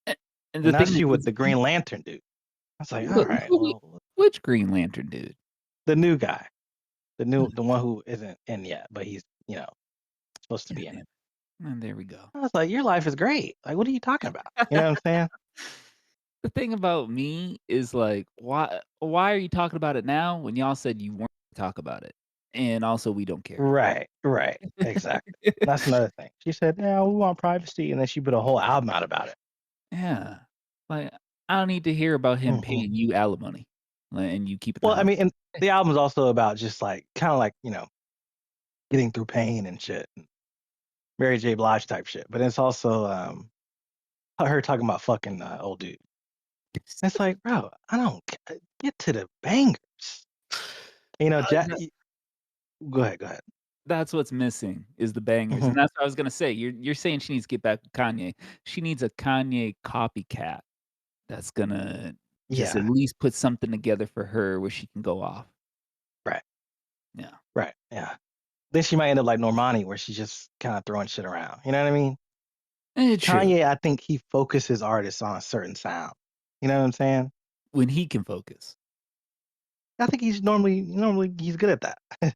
A and and the now thing she with is the Green Lantern dude. I was like, wh "Alright, who we well, which Green Lantern dude? the new guy, the one who isn't in yet, but he's, supposed to Yeah, be in damn it." it. And there we go. I was like, "Your life is great. Like, what are you talking about?" You know what I'm saying? The thing about me is, like, why are you talking about it now when y'all said you weren't gonna talk about it? And also, we don't care. Right, right, exactly. That's another thing. She said, "No, we want privacy," and then she put a whole album out about it. Yeah. Like, I don't need to hear about him Mhm. paying you alimony, and you keeping the Well, I house. mean, and the album's also about just, like, kinda like, getting through pain and shit, Mary J. Blige type shit. But it's also her talking about fucking old dude. It's like, bro, I don't get to the bangers. You know, That go ahead, go ahead. that's what's missing is the bangers, Hmm. and that's what I was gonna say. You're saying she needs to get back with Kanye. She needs a Kanye copycat that's gonna just at Yeah, least put something together for her where she can go off. right, Yeah. right, yeah. Then she might end up like Normani, where she's just kind of throwing shit around. You know what I mean? True. Kanye, I think he focuses artists on a certain sound. You know what I'm saying? When he can focus. I think he's normally he's good at that.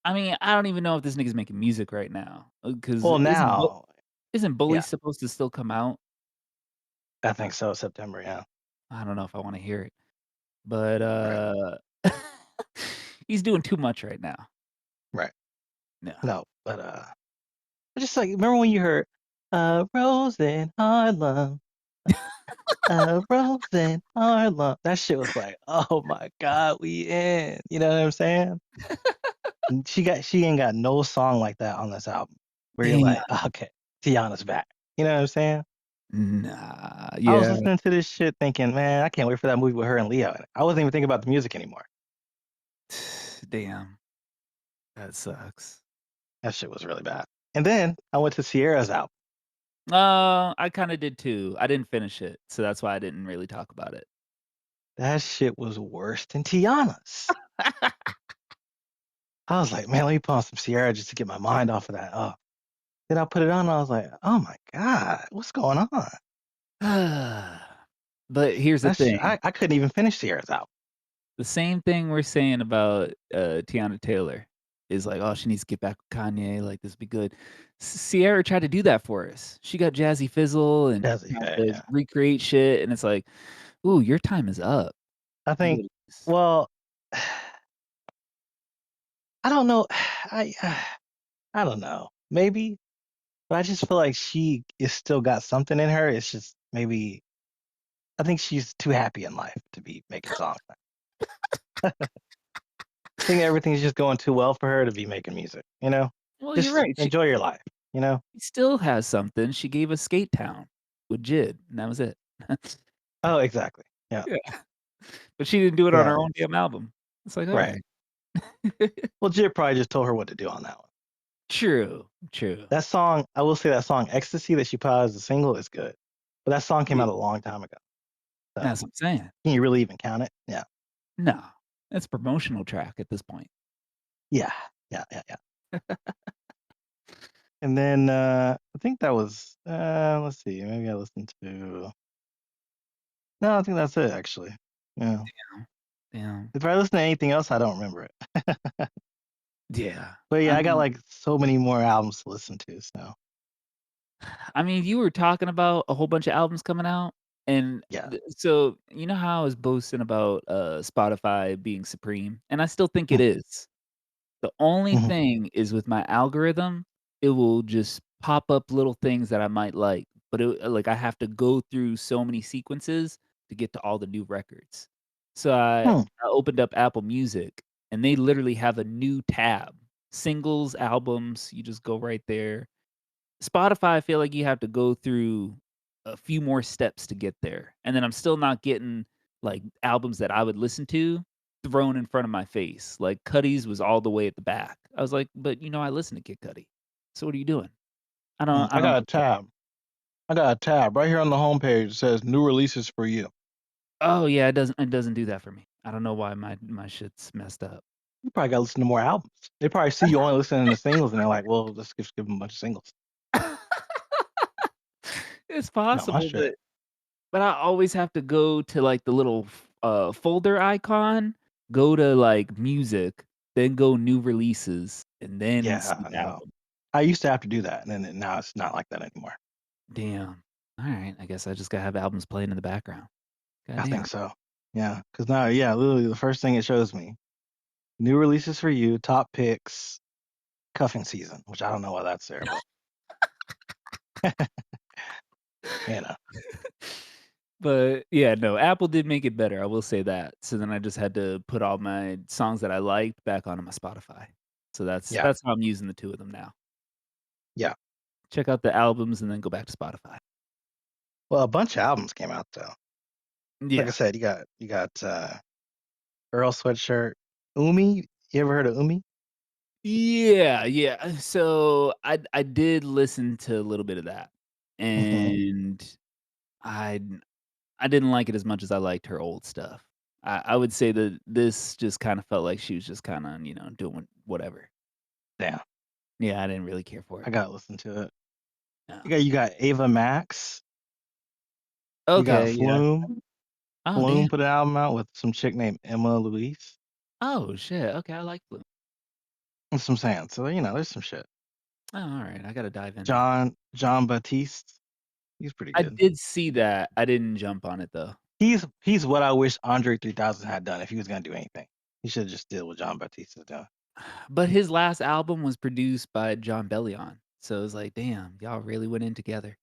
I mean, I don't even know if this nigga's making music right now, because Well, now, isn't Bully yeah, supposed to still come out? I think so. September, yeah, I don't know if I wanna hear it, but, right, he's doing too much right now. right. Yeah. No, but just like remember when you heard "Rose in Harlem," "Rose in Harlem." That shit was like, oh my god, we in. You know what I'm saying? And she ain't got no song like that on this album. Where you're Damn. like, okay, Tiana's back. You know what I'm saying? Nah, I was yeah. listening to this shit thinking, man, I can't wait for that movie with her and Leo in it. I wasn't even thinking about the music anymore. Damn, that sucks. That shit was really bad. And then I went to Sierra's album. I kinda did too. I didn't finish it, so that's why I didn't really talk about it. That shit was worse than Tiana's. I was like, man, let me put on some Sierra just to get my mind off of that. Oh, then I put it on. And I was like, oh my god, what's going on? But here's the thing, I couldn't even finish Sierra's album. the same thing we're saying about, Teyana Taylor is like, "Oh, she needs to get back with Kanye, like, this would be good." Ciara tried to do that for us. She got Jazzy Fizzle and That's tried yeah, to yeah. recreate shit, and it's like, "Ooh, your time is up." I You think, gotta well, I don't know. I don't know. Maybe, but I just feel like she is still got something in her. It's just maybe I think she's too happy in life to be making songs. I think everything's just going too well for her to be making music. You know, Well, you're just right, enjoy your life. You know. she still has something. She gave us Skate Town with Jid, and that was it. Oh, exactly. Yeah, Yeah, but she didn't do it on yeah. her own damn album. It's like, Right. alright. Well, Jid probably just told her what to do on that one. True, true. That song, I will say that song "Ecstasy" that she put out as a single is good, but that song came Yeah, out a long time ago. So that's what I'm saying. can you really even count it? Yeah. No, that's a promotional track at this point. Yeah. Yeah. Yeah. Yeah. And then I think that was let's see, maybe I listened to no, I think that's it actually. Yeah. Yeah. If I listen to anything else, I don't remember it. Yeah. But I yeah, I got mean like so many more albums to listen to. So you were talking about a whole bunch of albums coming out, and yeah. so, you know how I was boasting about, Spotify being supreme, and I still think it Mm, is. The only mhm. thing is with my algorithm, it will just pop up little things that I might like, but like, I have to go through so many sequences to get to all the new records. So Hmm. I opened up Apple Music, and they literally have a new tab, singles, albums, you just go right there. Spotify, I feel like you have to go through a few more steps to get there, and then I'm still not getting, like, albums that I would listen to thrown in front of my face, like, Cudi's was all the way at the back. I was like, "But, I listen to Kid Cudi, so what are you doing?" I I don't got a get that. tab. I got a tab right here on the homepage. It says new releases for you. Oh, yeah, it doesn't do that for me. I don't know why my shit's messed up. You probably got to listen to more albums. They probably see you only listening to singles, and they're like, "Well, let's just give them a bunch of singles." It's Not my possible, shit. but I always have to go to, like, the little folder icon, go to, like, music, then go new releases, and then Yeah, see I the know. album. I used to have to do that, and then now it's not like that anymore. Damn. Alright, I guess I just gotta have albums playing in the background. I Goddamn. think so. Yeah, because now, yeah, literally the first thing it shows me, new releases for you, top picks, cuffing season, which I don't know why that's there, but you know, But, yeah, no, Apple did make it better, I will say that. So then I just had to put all my songs that I liked back onto my Spotify. So Yeah, that's how I'm using the 2 of them now. yeah. Check out the albums and then go back to Spotify. Well, a bunch of albums came out though. Like I Yeah. said, you got Earl Sweatshirt, Umi. You ever heard of Umi? Yeah, yeah, so I did listen to a little bit of that, Mhm. and I I didn't like it as much as I liked her old stuff. I would say that this just kinda felt like she was just kinda, doing whatever. Yeah, Yeah, I didn't really care for I it. gotta listen to it. No. You got Ava Max. You got Okay, yeah. Flume. Oh, Flume damn. put an album out with some chick named Emma Louise. Oh, shit, okay, I like Blue. That's what I'm saying. So, there's some shit. Oh, alright, I gotta dive in then. John Batiste. He's pretty I good. did see that, I didn't jump on it, though. He's what I wish Andre 3000 had done if he was gonna do anything. He should have just did what John Batiste is doing. But his last album was produced by John Bellion, so it was like, "Damn, y'all really went in together."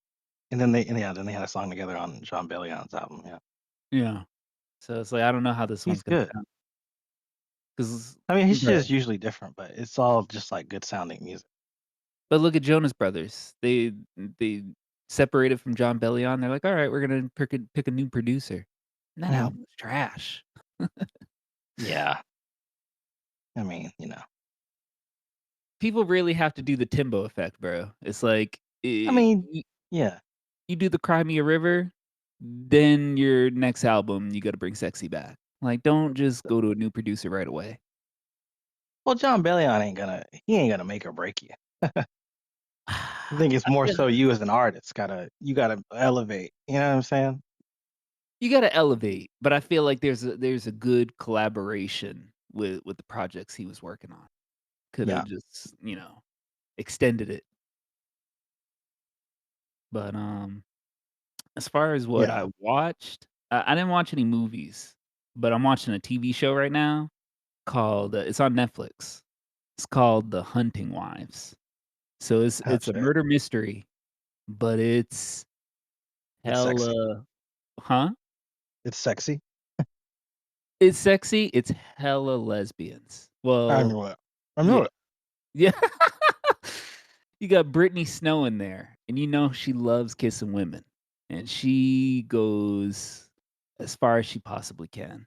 Then they had a song together on John Bellion's album. Yeah, Yeah. So it's like, I don't know how this he's one's gonna good. sound 'cause I mean, his shit is bro, usually different, but it's all just like good sounding music. but look at Jonas Brothers. They separated from John Bellion, they're like, "Alright, we're gonna pick a new producer." And that Mhm. album was trash. Yeah, I mean, People really have to do the Timbo effect, bro. It's like, I mean, you yeah. do the Cry Me a River, then your next album, you gotta bring Sexy back. Like, don't just go to a new producer right away. Well, John Bellion ain't gonna make or break you. I think it's I more feel so you as an artist you gotta elevate. You know what I'm saying? you gotta elevate, but I feel like there's a good collaboration with the projects he was working on. Coulda Yeah, just, extended it. But, as far as what yeah. I watched, I didn't watch any movies, but I'm watching a TV show right now called, it's on Netflix. It's called The Hunting Wives. So Oh it's a shit, murder mystery, but it's it's sexy. hella huh? It's sexy. It's sexy, it's hella lesbians. I Well, knew it. I knew yeah. it. Yeah. You got Brittany Snow in there, and you know she loves kissing women, and she goes as far as she possibly can.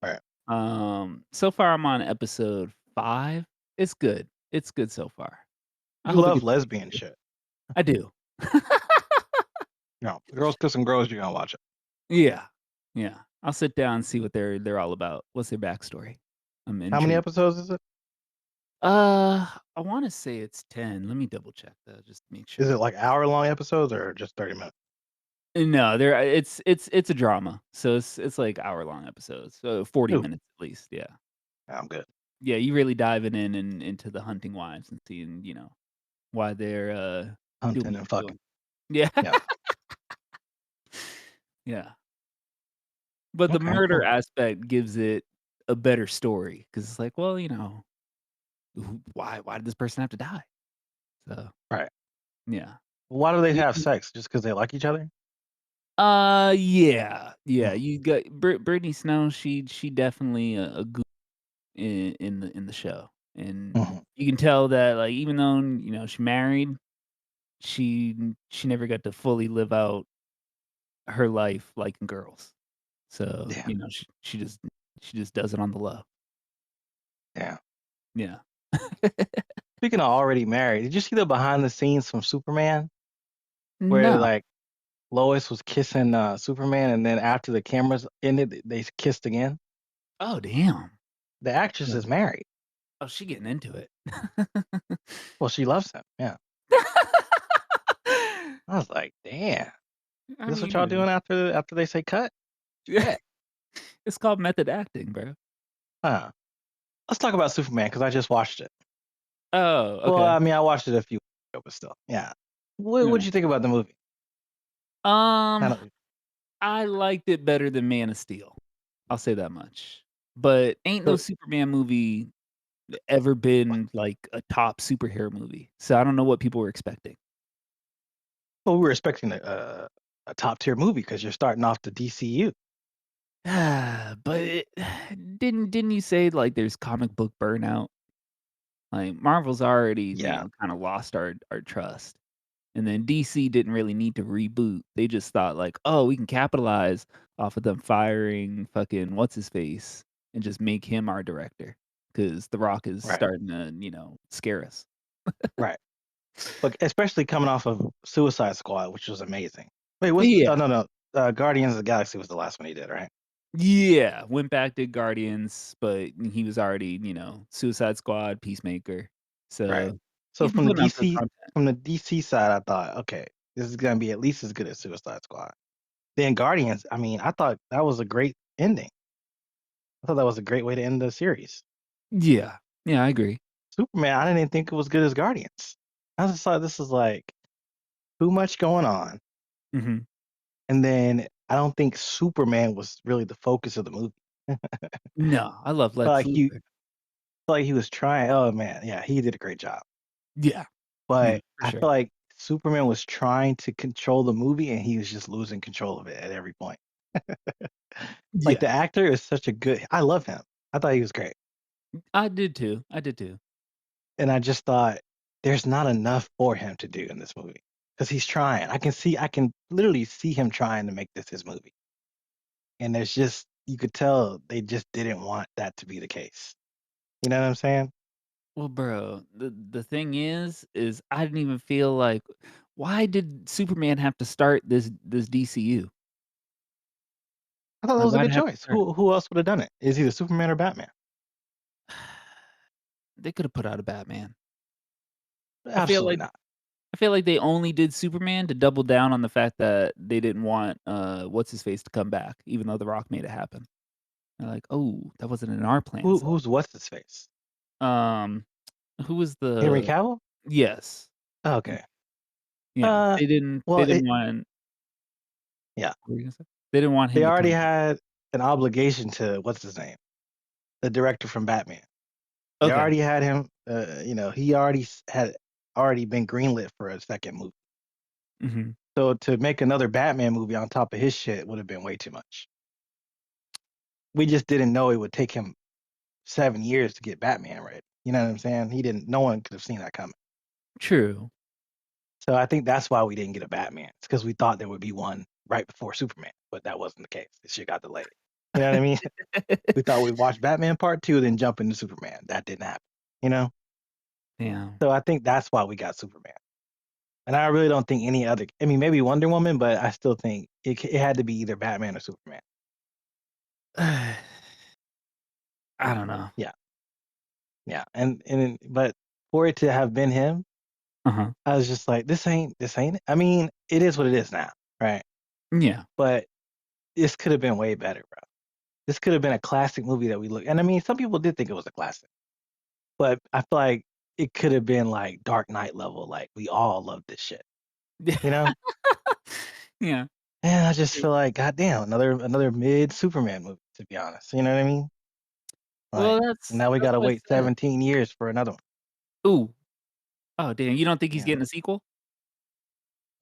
All right. So far I'm on episode 5. It's good. It's good so far. I You hope it love gets lesbian shit. I do. No, girls kissing girls. You're gonna watch it. Yeah. Yeah. I'll sit down and see what they're all about. What's their backstory? I'm How many intrigued. episodes is it? I wanna say it's 10. Let me double check though, just to make Is it sure. like hour-long episodes or just 30 minutes? No, there it's a drama, so it's like hour-long episodes, so 40 Ooh, minutes at least, yeah. I'm good. Yeah, you really diving in and into the hunting wives and seeing, why they're, doing Hunting what and they're fucking. doing. Yeah, Yeah. yeah. But the Okay, murder cool. aspect gives it a better story because it's like, well, why did this person have to die? So, Right. yeah. Why do they You have you sex? Just because they like each other? yeah, yeah, Mm, you got Brittany Snow, she definitely a goon in the show, and mhm. you can tell that, like, even though, she married, she never got to fully live out her life liking girls. So, Yeah, she just does it on the low. yeah. Yeah. Speaking of already married, did you see the behind the scenes from Superman where, No. like, Lois was kissing, Superman, and then after the cameras ended, they kissed again? Oh, damn. The actress Yeah. is married. Oh, she getting into it. Well, she loves him, yeah. I was like, "Damn, I this what mean, y'all doing after they say cut? Shit." it's called method acting, bro. Huh. Let's talk about Superman because I just watched it. Oh, Well, okay. I mean, I watched it a few weeks ago, but still, yeah. What'd Yeah. you think about the movie? Um, Kind of I liked it better than Man of Steel. I'll say that much. But ain't no so Superman movie ever been like a top superhero movie. So I don't know what people were expecting. well, we were expecting a top tier movie because you're starting off the DCU. But didn't you say like there's comic book burnout? Like, Marvel's already, Yeah, kinda lost our trust. And then DC didn't really need to reboot. They just thought like, "Oh, we can capitalize off of them firing fucking what's his face and just make him our director, because The Rock is right, starting to, scare us." right. But especially coming off of Suicide Squad, which was amazing. Wait, what's Yeah. oh, no, no, Guardians of the Galaxy was the last one he did, right? Yeah, went back, did Guardians, but he was already, Suicide Squad, Peacemaker. Right. So, So he's been putting out good content. From the DC side, I thought, okay, this is gonna be at least as good as Suicide Squad. Then Guardians, I mean, I thought that was a great ending. I thought that was a great way to end the series. Yeah. Yeah, I agree. Superman, I didn't even think it was good as Guardians. I just thought this was like too much going on. Mhm. And then I don't think Superman was really the focus of the movie. No, I love Felt Lex like he Luthor. felt like he was trying. Oh man, yeah, he did a great job. Yeah. Yeah, But for I sure. feel like Superman was trying to control the movie and he was just losing control of it at every point. Like Yeah. the actor is such a good I love him. I thought he was great. I did too. I did too. And I just thought there's not enough for him to do in this movie. Because he's trying. I can literally see him trying to make this his movie. And there's just you could tell they just didn't want that to be the case. You know what I'm saying? Well, bro, the thing is I didn't even feel like why did Superman have to start this DCU? I thought that Like, was a why'd good it have to choice. start? Who else would have done it? Is either Superman or Batman? They coulda put out a Batman. I feel Absolutely like not. I feel like they only did Superman to double down on the fact that they didn't want, what's his face to come back, even though The Rock made it happen. They're like, "Oh, that wasn't in our plans, Who's what's his face? though." Who was Henry the Cavill? Yes. Yeah, Okay. yeah. Uh, They well, didn't want yeah, what were you gonna say? They didn't want they him to already come back. had an obligation to what's his name, the director from Batman. They Okay. already had him. He already had already been greenlit for a second movie. Mhm. So to make another Batman movie on top of his shit would have been way too much. We just didn't know it would take him 7 years to get Batman right. You know what I'm saying? He didn't. No one could have seen that coming. True. So I think that's why we didn't get a Batman. It's because we thought there would be one right before Superman, but that wasn't the case. This shit got delayed. You know what I mean? We thought we'd watch Batman Part 2, then jump into Superman. That didn't happen, you know? Yeah. So I think that's why we got Superman. And I really don't think any other I mean, maybe Wonder Woman, but I still think it had to be either Batman or Superman. I don't know. Yeah, yeah, but for it to have been him, Uh-huh. I was just like, this ain't it." I mean, it is what it is now, right? Yeah. But this could have been way better, bro. This could have been a classic movie that we look and I mean, some people did think it was a classic, but I feel like it could have been like Dark Knight level, like, we all love this shit, you know? Yeah. And I just feel like, goddamn, another mid Superman movie, to be honest. You know what I mean? Well, Like, now we that's gotta what wait I said. 17 years for another one. Ooh. Oh, damn, you don't think he's Yeah. getting a sequel?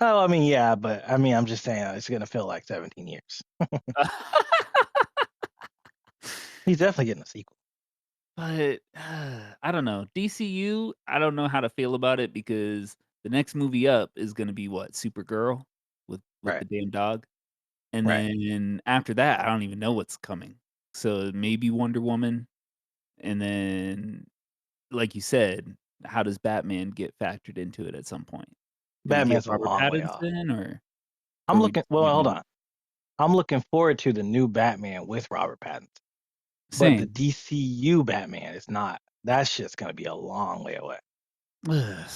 Oh, I mean, yeah, but I mean, I'm just saying it's gonna feel like 17 years. He's definitely getting a sequel. But, I don't know. DCU, I don't know how to feel about it because the next movie up is gonna be what? Supergirl with Right. the damn dog? And Right. then after that, I don't even know what's coming. So, maybe Wonder Woman, and then, like you said, how does Batman get factored into it at some point? Do we get Batman's a Robert long way off. Pattinson or I'm we looking just well, leave hold him on. I'm looking forward to the new Batman with Robert Pattinson. But the same. DCU Batman is not. That shit's gonna be a long way away. Ugh.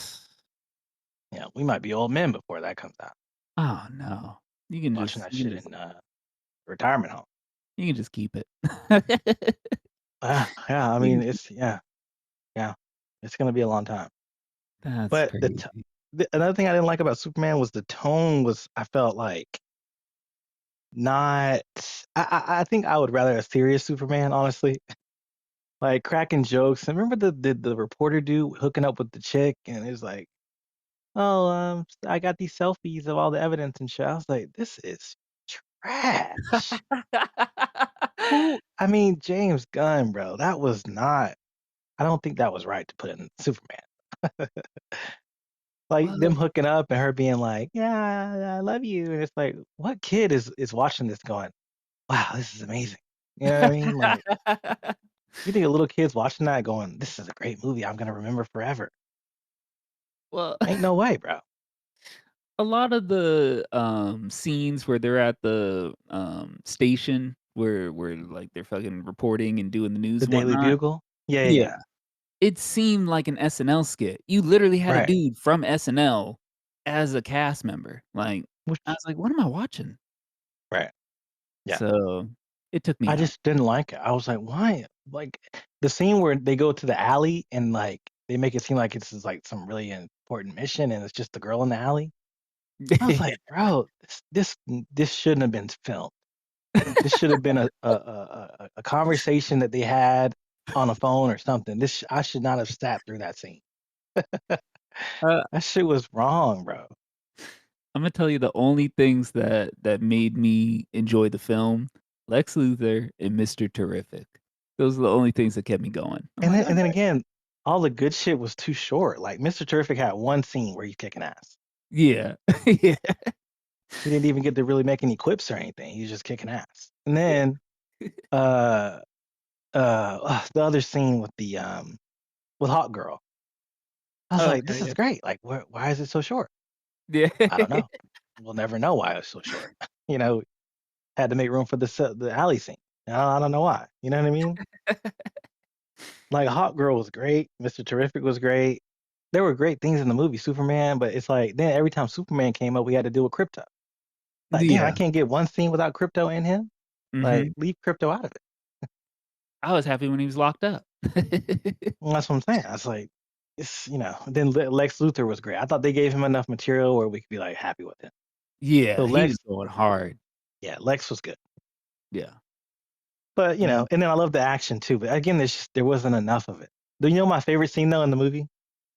Yeah, we might be old men before that comes out. Oh, no. You can Watching just that you can shit just in retirement home. you can just keep it. Yeah, I You mean, can keep it's yeah. Yeah, it's gonna be a long time. That's But crazy. another thing I didn't like about Superman was the tone was I felt like not. I think I would rather a serious Superman, honestly. Like cracking jokes. And remember the reporter dude hooking up with the chick, and it was like, oh, I got these selfies of all the evidence and shit. I was like, this is trash. Who? I mean, James Gunn, bro. That was not. I don't think that was right to put in Superman. Like them Well, hooking up and her being like, "Yeah, I love you," and it's like, what kid is watching this going, "Wow, this is amazing." You know what I mean? Like, you think a little kid's watching that going, "This is a great movie. I'm gonna remember forever." well, Ain't no way, bro. a lot of the, scenes where they're at the, station where, like, they're fucking reporting and doing the news The and Daily whatnot. Bugle? Yeah, yeah, Yeah. yeah. It seemed like an SNL skit. You literally had a Right, dude from SNL as a cast member. Like, I which was like, "What am I watching?" right, yeah. So, it took me I out. just didn't like it. I was like, "Why?" Like, the scene where they go to the alley and, like, they make it seem like it's is, like, some really important mission, and it's just the girl in the alley. I was like, "Bro, this shouldn't have been filmed. This should have been a conversation that they had on a phone or something. I should not have sat through that scene. Uh, That shit was wrong, bro." Imma tell you the only things that made me enjoy the film, Lex Luthor and Mr. Terrific. Those are the only things that kept me going. I'm And like, then "Alright." again, all the good shit was too short. Like, Mr. Terrific had one scene where he's kicking ass. Yeah. Yeah. He didn't even get to really make any quips or anything. He was just kicking ass. And Yeah. then, uh, the other scene with Hawk Girl, I was like, Okay, "This is yeah. great. Like, why is it so short?" Yeah. I don't know. We'll never know why it's so short. You know, had to make room for the alley scene. I don't know why. You know what I mean? Like, Hawk Girl was great. Mr. Terrific was great. There were great things in the movie Superman, but it's like then every time Superman came up, we had to deal with Crypto. Like, damn, I Yeah. can't get one scene without Crypto in him. Like, Mhm. leave Crypto out of it. I was happy when he was locked up. Well, that's what I'm saying. I was like, it's Then Lex Luthor was great. I thought they gave him enough material where we could be like happy with him. So Yeah, he was Lex, going hard. yeah, Lex was good. Yeah. But Mm. and then I love the action too. But again, there wasn't enough of it. Do you know my favorite scene though in the movie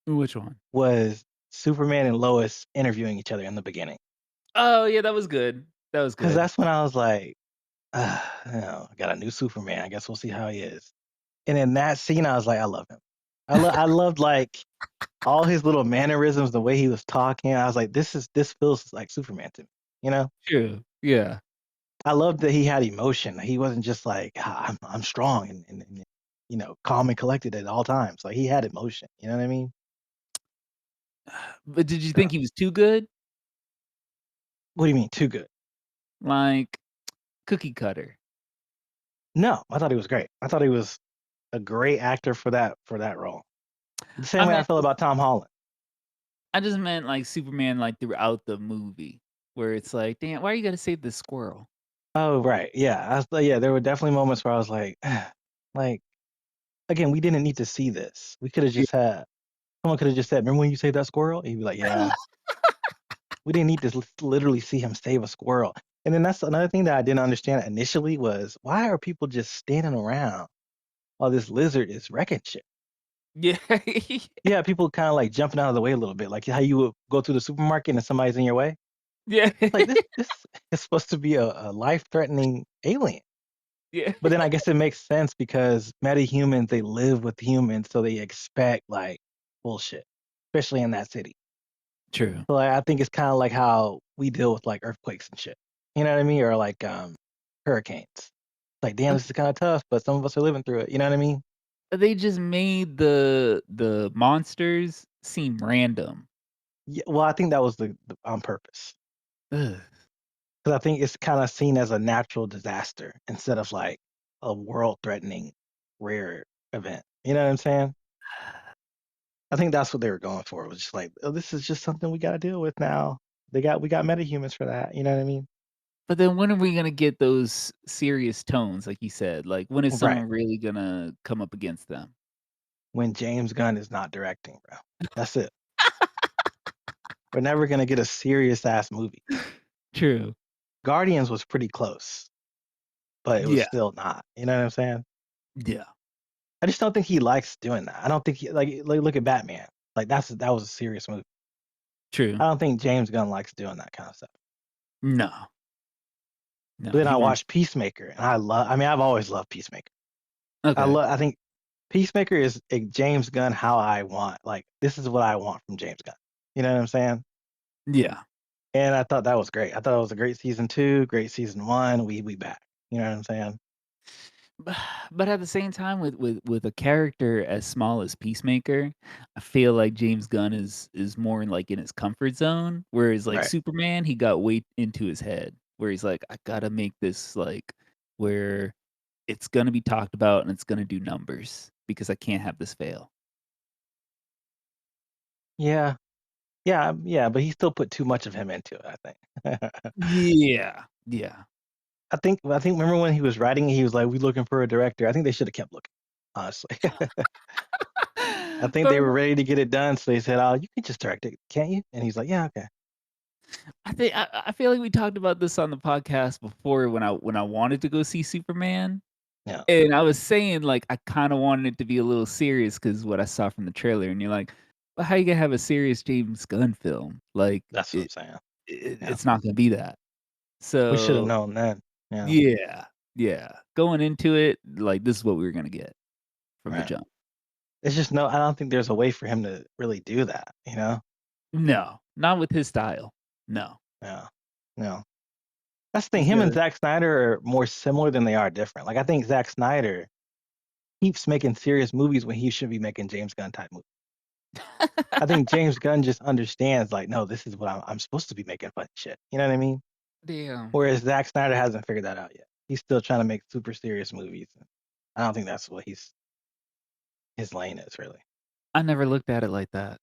Which one? was Superman and Lois interviewing each other in the beginning? Oh, yeah, that was good. That was Because good. that's when I was like, I got a new Superman. I guess we'll see how he is. And in that scene, I was like, I love him. I loved like all his little mannerisms, the way he was talking. I was like, this feels like Superman to me. You know, True. Yeah. I loved that he had emotion. He wasn't just like I'm strong and calm and collected at all times. Like he had emotion. You know what I mean? But did you So think he was too good? what do you mean too good? Like, cookie cutter? No, I thought he was great. I thought he was a great actor for that role. The I same way I meant feel about Tom Holland. I just meant, like, Superman, like, throughout the movie, where it's like, "Damn, why you gotta save the squirrel?" Oh right, yeah. Yeah, there were definitely moments where I was like, like again, we didn't need to see this. We could have Yeah. just had someone could have just said, "Remember when you saved that squirrel?" And he'd be like, "Yeah." We didn't need to literally see him save a squirrel. And then that's another thing that I didn't understand initially was why are people just standing around while this lizard is wrecking shit? Yeah. Yeah, people kind of like jumping out of the way a little bit, like how you would go to the supermarket and somebody's in your way. Yeah. Like this is supposed to be a life-threatening alien. Yeah. But then I guess it makes sense because metahumans, they live with humans, so they expect like bullshit, especially in that city. True. So like, I think it's kind of like how we deal with like earthquakes and shit. You know what I mean? Or like hurricanes. Like, damn, Uh, this is kind of tough, but some of us are living through it. You know what I mean? they just made the monsters seem random. Yeah, well, I think that was the on purpose Ugh. because I think it's kind of seen as a natural disaster instead of like a world-threatening rare event. You know what I'm saying? I think that's what they were going for. It was just like, oh, this is just something we got to deal with now. We got metahumans for that. You know what I mean? But then when are we gonna get those serious tones, like you said? Like, when is Right. someone really gonna come up against them? When James Gunn is not directing, bro. That's it. We're never gonna get a serious ass movie. True. Guardians was pretty close, but it was Yeah. still not. You know what I'm saying? Yeah. I just don't think he likes doing that. I don't think he like look at Batman. Like that was a serious movie. True. I don't think James Gunn likes doing that kind of stuff. No. No, But then he I wants watched Peacemaker and I mean I've always loved Peacemaker. okay. I think Peacemaker is a James Gunn how I want. Like this is what I want from James Gunn. You know what I'm saying? Yeah. And I thought that was great. I thought it was a great season 2, great season 1. We back. You know what I'm saying? But at the same time, with a character as small as Peacemaker, I feel like James Gunn is more in, like, in his comfort zone, whereas, like, Right. Superman, he got way into his head, where he's like, "I gotta make this, like, where it's gonna be talked about and it's gonna do numbers because I can't have this fail." Yeah. Yeah, yeah, but he still put too much of him into it, I think. Yeah, yeah. I think remember when he was writing, he was like, "We looking for a director." I think they should have kept looking, honestly. I think they But were ready to get it done, so they said, "Oh, you can just direct it, can't you?" And he's like, "Yeah, okay." I feel like we talked about this on the podcast before when I wanted to go see Superman. Yeah, And I was saying, like, I kinda wanted it to be a little serious because what I saw from the trailer, and you're like, "Well, how you gonna have a serious James Gunn film?" Like, that's what I'm saying. Yeah. it's not gonna be that. We should have So, known then. Yeah, yeah, yeah. Going into it, like, this is what we were gonna get from the right. jump. It's just no I don't think there's a way for him to really do that, you know? No, not with his style. No. Yeah. No. That's the thing, He's him and gotta Zack Snyder are more similar than they are different. Like, I think Zack Snyder keeps making serious movies when he should be making James Gunn type movies. I think James Gunn just understands, like, "No, this is what I'm supposed to be making fun shit." You know what I mean? Damn. Whereas Zack Snyder hasn't figured that out yet. He's still trying to make super serious movies. I don't think that's what his lane is really. I never looked at it like that.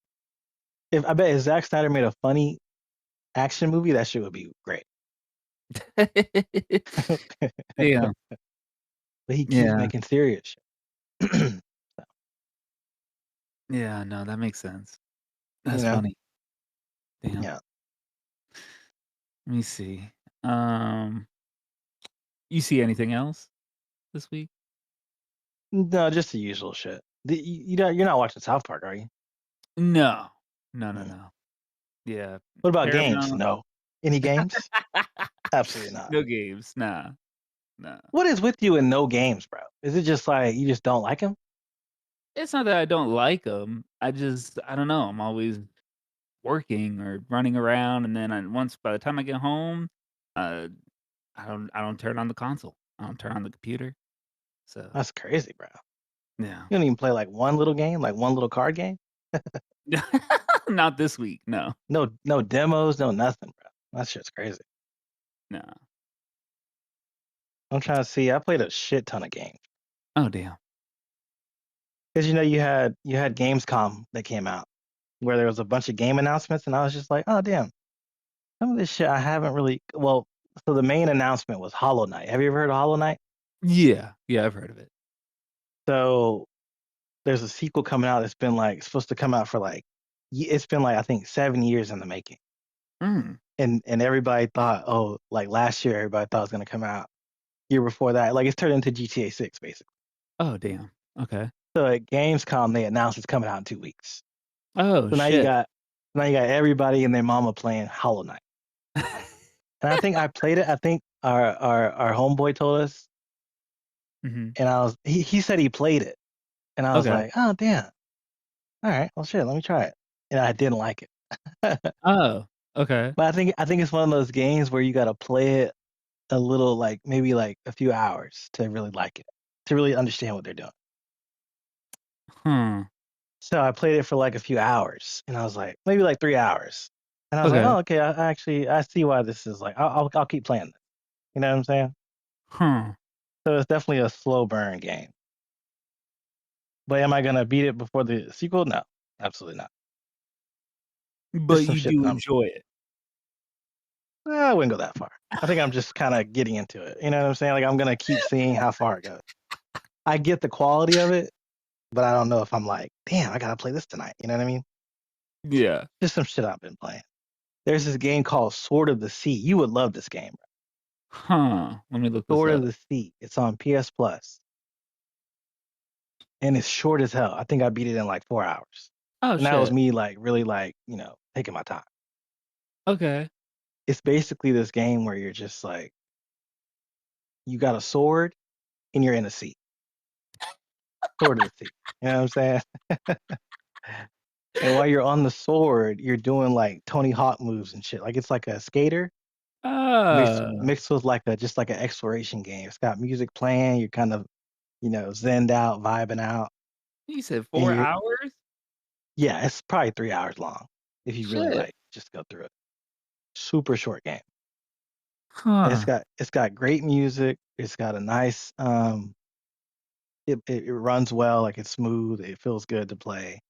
If Zack Snyder made a funny action movie, that shit would be great. Damn. But he keeps Yeah. making serious shit. So, Yeah, no, that makes sense. you That's know? funny. Damn. Yeah. Let me see. Um, you see anything else this week? No, just the usual shit. You're not watching South Park, are you? No. No, no, Mm. no. Yeah, What about games? Paramount. No. Any games? Absolutely not. No games. Nah, nah. What is with you and no games, bro? Is it just like you just don't like them? It's not that I don't like them. I don't know, I'm always working or running around, and then once by the time I get home, uh, I don't turn on the console. I don't turn on the computer. So, That's crazy, bro. yeah. You don't even play like one little game, like one little card game? Not this week, no. No demos, no nothing, bro. That shit's crazy. No. I'm trying to see. I played a shit ton of games. Oh, damn. Cause you had Gamescom that came out where there was a bunch of game announcements, and I was just like, oh damn, some of this shit I haven't really. Well, so the main announcement was Hollow Knight. Have you ever heard of Hollow Knight? Yeah. Yeah, I've heard of it. So there's a sequel coming out that's been like supposed to come out for like it's been like I think 7 years in the making. Mm. And everybody thought, oh, like last year everybody thought it was gonna come out. Year before that, like it's turned into GTA 6 basically. Oh, damn. Okay. So at Gamescom they announced it's coming out in 2 weeks. Oh, So now you shit. got now you got everybody and their mama playing Hollow Knight. And I think I played it. I think our homeboy told us, Mhm. and he said he played it, and I was Okay. like, oh damn, all right, well shit, let me try it, and I didn't like it. Oh, okay. But I think it's one of those games where you got to play it a little, like maybe like a few hours to really like it, to really understand what they're doing. Hmm. So I played it for like a few hours, and I was like, maybe like 3 hours, and I was like, Okay. oh okay, I see why this is like, I'll keep playing this. You know what I'm saying? Huh. So it's definitely a slow burn game. But am I gonna beat it before the sequel? No, absolutely not. Just But some you shit do that I'm. enjoy it. I wouldn't go that far. I think I'm just kind of getting into it. You know what I'm saying? Like I'm gonna keep seeing how far it goes. I get the quality of it, but I don't know if I'm like, damn, I gotta play this tonight. You know what I mean? Yeah. Just some shit I've been playing. There's this game called Sword of the Sea. You would love this game. Huh. Let me look this Sword of up. the Sea. It's on PS Plus, and it's short as hell. I think I beat it in like 4 hours, Oh, and that was shit. me like really like taking my time. Okay. It's basically this game where you're just like you got a sword and you're in a sea. Sword of the Sea. You know what I'm saying? And while you're on the sword, you're doing like Tony Hawk moves and shit. Like it's like a skater Ah, mixed with like a just like an exploration game. It's got music playing. You're kind of zenned out, vibing out, you said and 4 you're hours? yeah. It's probably 3 hours long if you really Shit. like just go through it. Super short game. And Huh. it's got great music. It's got a nice it runs well, like it's smooth. It feels good to play.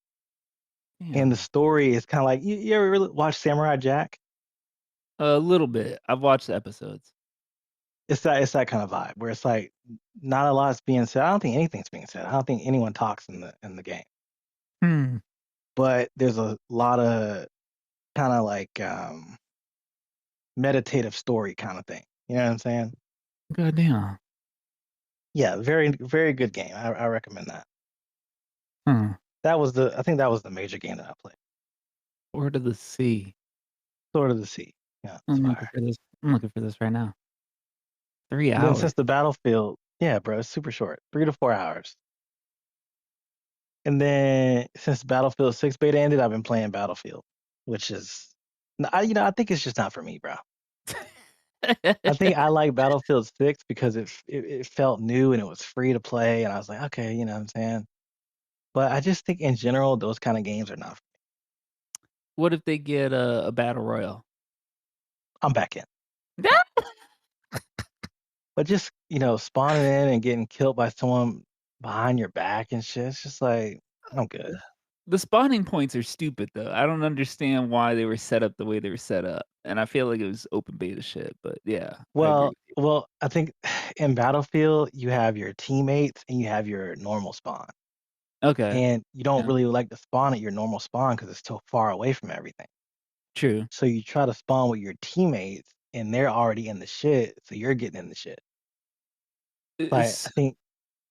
And the Damn. story is kind of like you ever really watch Samurai Jack? A little bit. I've watched the episodes. It's that kind of vibe where it's like not a lot's being said. I don't think anything's being said. I don't think anyone talks in the game. Hmm. But there's a lot of kind of like meditative story kind of thing. You know what I'm saying? Goddamn. Yeah, very very good game. I recommend that. Huh. I think that was the major game that I played. Word of the Sea. Sword of the Sea. Yeah, it's I'm looking fire. for this. I'm looking for this right now. 3 And then hours. since the Battlefield, yeah, bro, it's super short, 3 to 4 hours. And then since Battlefield 6 beta ended, I've been playing Battlefield, which is, I think it's just not for me, bro. I think I like Battlefield 6 because it felt new and it was free to play, and I was like, okay, you know what I'm saying. But I just think in general, those kind of games are not. What if they get a battle royale? I'm back in, but just spawning in and getting killed by someone behind your back and shit. It's just like I'm good. The spawning points are stupid, though. I don't understand why they were set up the way they were set up, and I feel like it was open beta shit, but yeah, I agree Well, with you. well, I think in Battlefield you have your teammates and you have your normal spawn, Okay. and you don't Yeah, really like to spawn at your normal spawn because it's so far away from everything. true. So you try to spawn with your teammates, and they're already in the shit, so you're getting in the shit. Like It's I think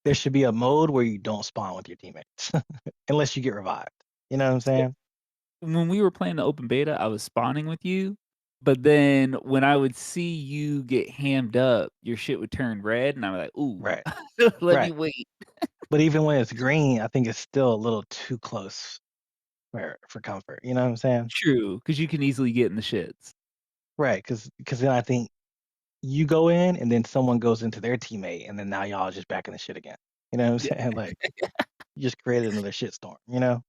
there should be a mode where you don't spawn with your teammates unless you get revived. You know what I'm saying? when we were playing the open beta, I was spawning with you, but then when I would see you get hammed up, your shit would turn red, and I'm like, "Ooh, Right, let me right. wait." But even when it's green, I think it's still a little too close for comfort. You know what I'm saying? True, because you can easily get in the shits. Right, because then I think you go in and then someone goes into their teammate and then now y'all just back in the shit again. You know what I'm Yeah. saying? Like you just created another shitstorm, you know?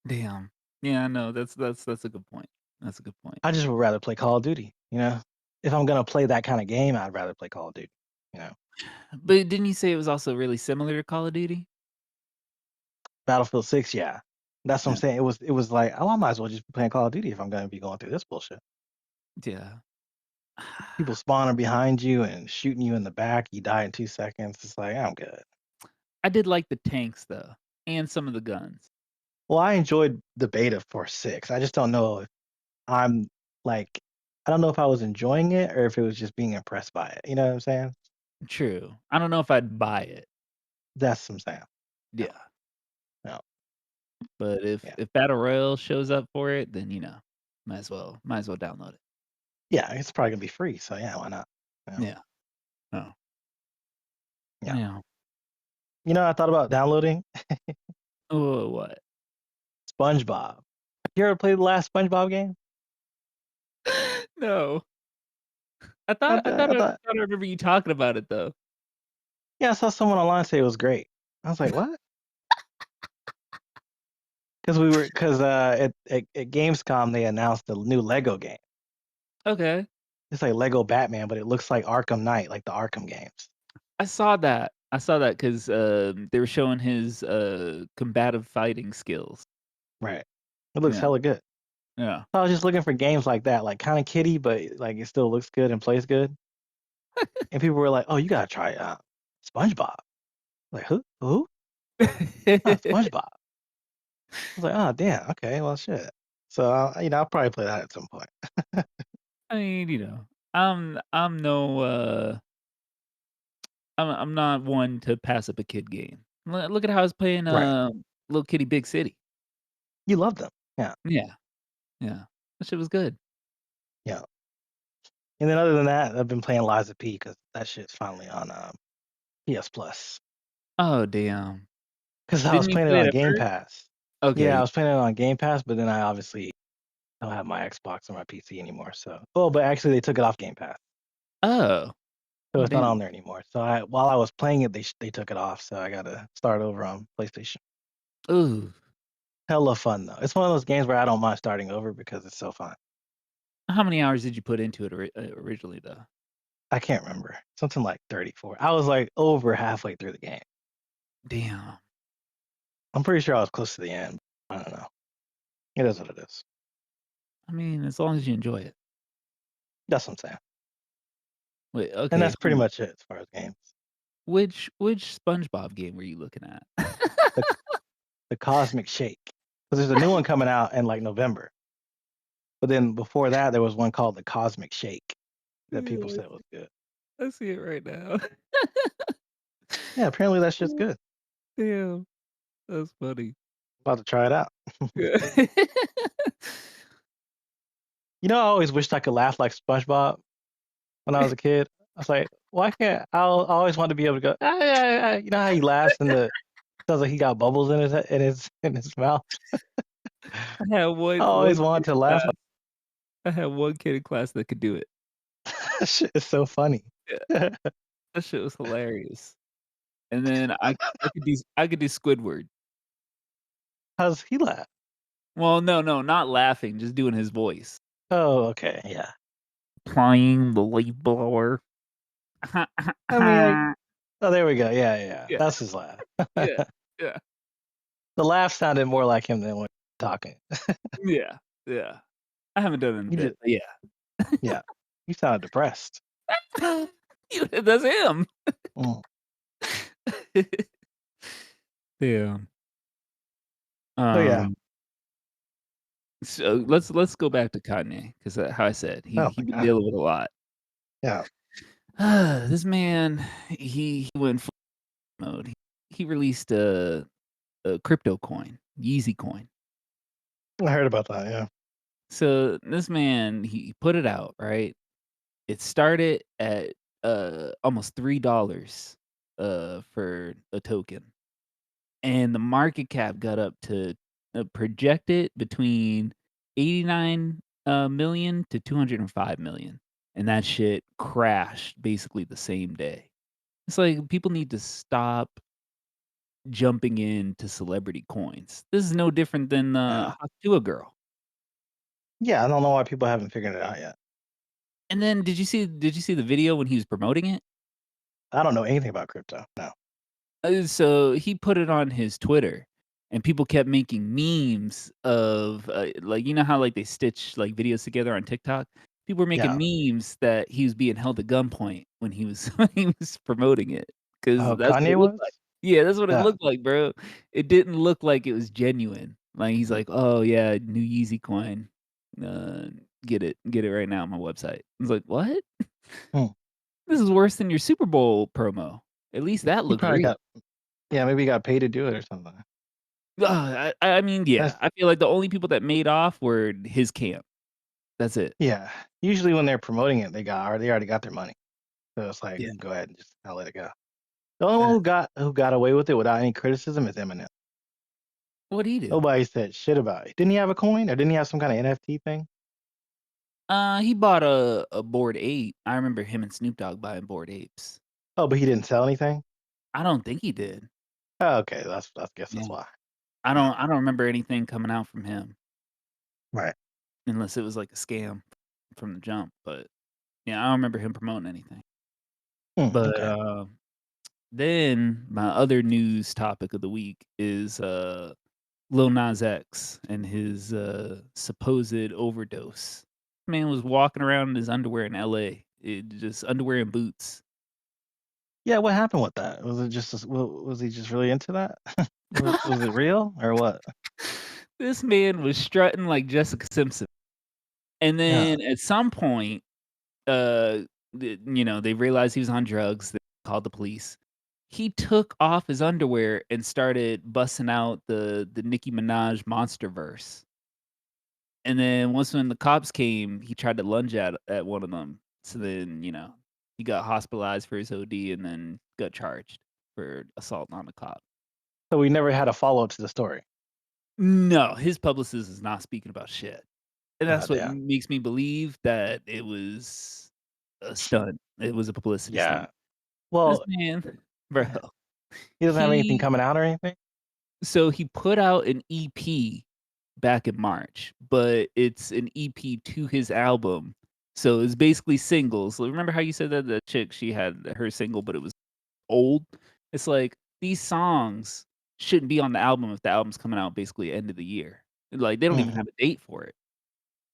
Damn. Yeah, no, that's a good point. That's a good point. I just would rather play Call of Duty, you know? If I'm gonna play that kind of game, I'd rather play Call of Duty, you know? But didn't you say it was also really similar to Call of Duty? Battlefield 6, yeah. That's what I'm Yeah. saying. It was like, oh, I might as well just be playing Call of Duty if I'm gonna be going through this bullshit. Yeah. People spawning behind you and shooting you in the back, you die in 2 seconds. It's like, I'm good. I did like the tanks, though, and some of the guns. Well, I enjoyed the beta for 6. I just don't know if I'm like I don't know if I was enjoying it or if it was just being impressed by it. You know what I'm saying? True. I don't know if I'd buy it. That's what I'm saying. No, Yeah. no, But if yeah, if Battle Royale shows up for it, then, might as well download it. yeah. It's probably gonna be free, so yeah, why not? Yeah, Yeah. Oh, yeah. yeah. I thought about downloading Oh, what? SpongeBob. You ever played the last SpongeBob game? No. I I, thought I th- thought I I thought, thought I remember you talking about it, though. yeah, I saw someone online say it was great. I was like, what? Because at Gamescom they announced the new Lego game. Okay. It's like Lego Batman, but it looks like Arkham Knight, like the Arkham games. I saw that. I saw that 'cause, they were showing his, combative fighting skills. Right. It looks Yeah. hella good. Yeah. So I was just looking for games like that, like kind of kiddie, but like it still looks good and plays good. And people were like, "Oh, you gotta try SpongeBob." Like who? Who? Oh, SpongeBob. I was like, "Oh, damn. Okay, well, shit." So I'll probably play that at some point. I mean, I'm no, I'm not one to pass up a kid game. Look at how I was playing, Right. Little Kitty Big City. You love them. Yeah. Yeah, yeah. That shit was good. Yeah. And then other than that, I've been playing Liza P because that shit's finally on PS Plus. Oh, damn. 'Cause I was Didn't you playing it play it on at Game first? Pass. Yeah, I Okay. was playing it on Game Pass, but then I obviously don't have my Xbox or my PC anymore, so well, but actually they took it off Game Pass, Oh. so Oh, it's not damn. on there anymore. So while I was playing it, they took it off, so I gotta start over on PlayStation. Ooh. Hella fun though. It's one of those games where I don't mind starting over because it's so fun. How many hours did you put into it originally, though? I can't remember. Something like 34. I was like over halfway through the game. Damn. I'm pretty sure I was close to the end. I don't know. It is what it is. I mean, as long as you enjoy it. That's what I'm saying. Wait, And okay, that's pretty hold on. much it as far as games. Which SpongeBob game were you looking at? The the Cosmic Shake. Because there's a new one coming out in like November. But then before that, there was one called the Cosmic Shake that people Yeah, said was good. I see it right now. Yeah, apparently that shit's good. Damn, that's funny. About to try it out. Yeah. You know, I always wished I could laugh like SpongeBob when I was a kid. I was like, why can't I always want to be able to go, ah, ah, ah. You know how he laughs and the sounds like he got bubbles in his mouth. I had I one always kid wanted to in laugh class I had one kid in class that could do it. that shit is so funny. Yeah, that shit was hilarious. And then I could do Squidward. How's he laugh? Well, no, not laughing, just doing his voice. Oh, okay, yeah. Applying the leaf blower. I mean, oh, there we go. Yeah, yeah. Yeah, That's his laugh. yeah, yeah, The laugh sounded more like him than when talking. yeah, yeah. I haven't done it in a He bit, just, but yeah. yeah. He sounded depressed. That's him. Mm. Yeah. So yeah. Um, so let's go back to Kanye, 'cause, how I said, Oh he my been god. dealing with a lot. Yeah. This man, he went full mode. He released a crypto coin, Yeezy coin. I heard about that. Yeah. So this man, he put it out, right? It started at, almost $3, for a token, and the market cap got up to, projected between 89, million to 205 million, and that shit crashed basically the same day. It's like people need to stop jumping into celebrity coins. This is no different than, Yeah. Hot to a Girl. Yeah. I don't know why people haven't figured it out yet. And then did you see the video when he was promoting it? I don't know anything about crypto. No. So he put it on his Twitter, and people kept making memes of, like, you know how, like, they stitch, like, videos together on TikTok? People were making Yeah. memes that he was being held at gunpoint when he was when he was promoting it, because Oh, that's what Kanye it looked like. was? Yeah, that's what it Yeah. looked like, bro. It didn't look like it was genuine. Like, he's like, "Oh, yeah, new Yeezy coin. Uh, get it right now on my website." I was like, "What? Hmm. This is worse than your Super Bowl promo. At least that He looked probably real." got, yeah, maybe he got paid to do it or something. I mean, yeah, That's, I feel like the only people that made off were his camp. That's it. yeah. Usually when they're promoting it, they already got their money. So it's like Yeah. you can go ahead and just kinda let it go. The only one Uh, who got away with it without any criticism is Eminem. what'd he do? Nobody said shit about it. Didn't he have a coin or didn't he have some kind of NFT thing? He bought a Bored Ape. I remember him and Snoop Dogg buying Bored Apes. Oh, but he didn't sell anything? I don't think he did. Oh, okay, that's I guess Yeah. that's why. I Yeah. don't I don't remember anything coming out from him Right. unless it was like a scam from the jump, but, yeah, I don't remember him promoting anything. But, Okay. then my other news topic of the week is, Lil Nas X and his, supposed overdose. Man was walking around in his underwear in LA, just underwear and boots. Yeah, what happened with that? Was it just was he just really into that? Was it real or what? This man was strutting like Jessica Simpson, and Yeah. then at some point, uh, they realized he was on drugs, they called the police. He took off his underwear and started busting out the Nicki Minaj Monsterverse. And then once when the cops came, he tried to lunge at one of them. So then, he got hospitalized for his OD and then got charged for assault on a cop. So we never had a follow-up to the story. No, his publicist is not speaking about shit, and Oh, that's what damn. makes me believe that it was a stunt. It was a publicity Yeah. stunt. This Well, man, bro, he doesn't have anything he coming out or anything? so he put out an EP back in March, but it's an EP to his album. So it's basically singles. So remember how you said that the chick, she had her single, but it was old? It's like these songs shouldn't be on the album if the album's coming out basically end of the year. Like they don't even Mhm. have a date for it.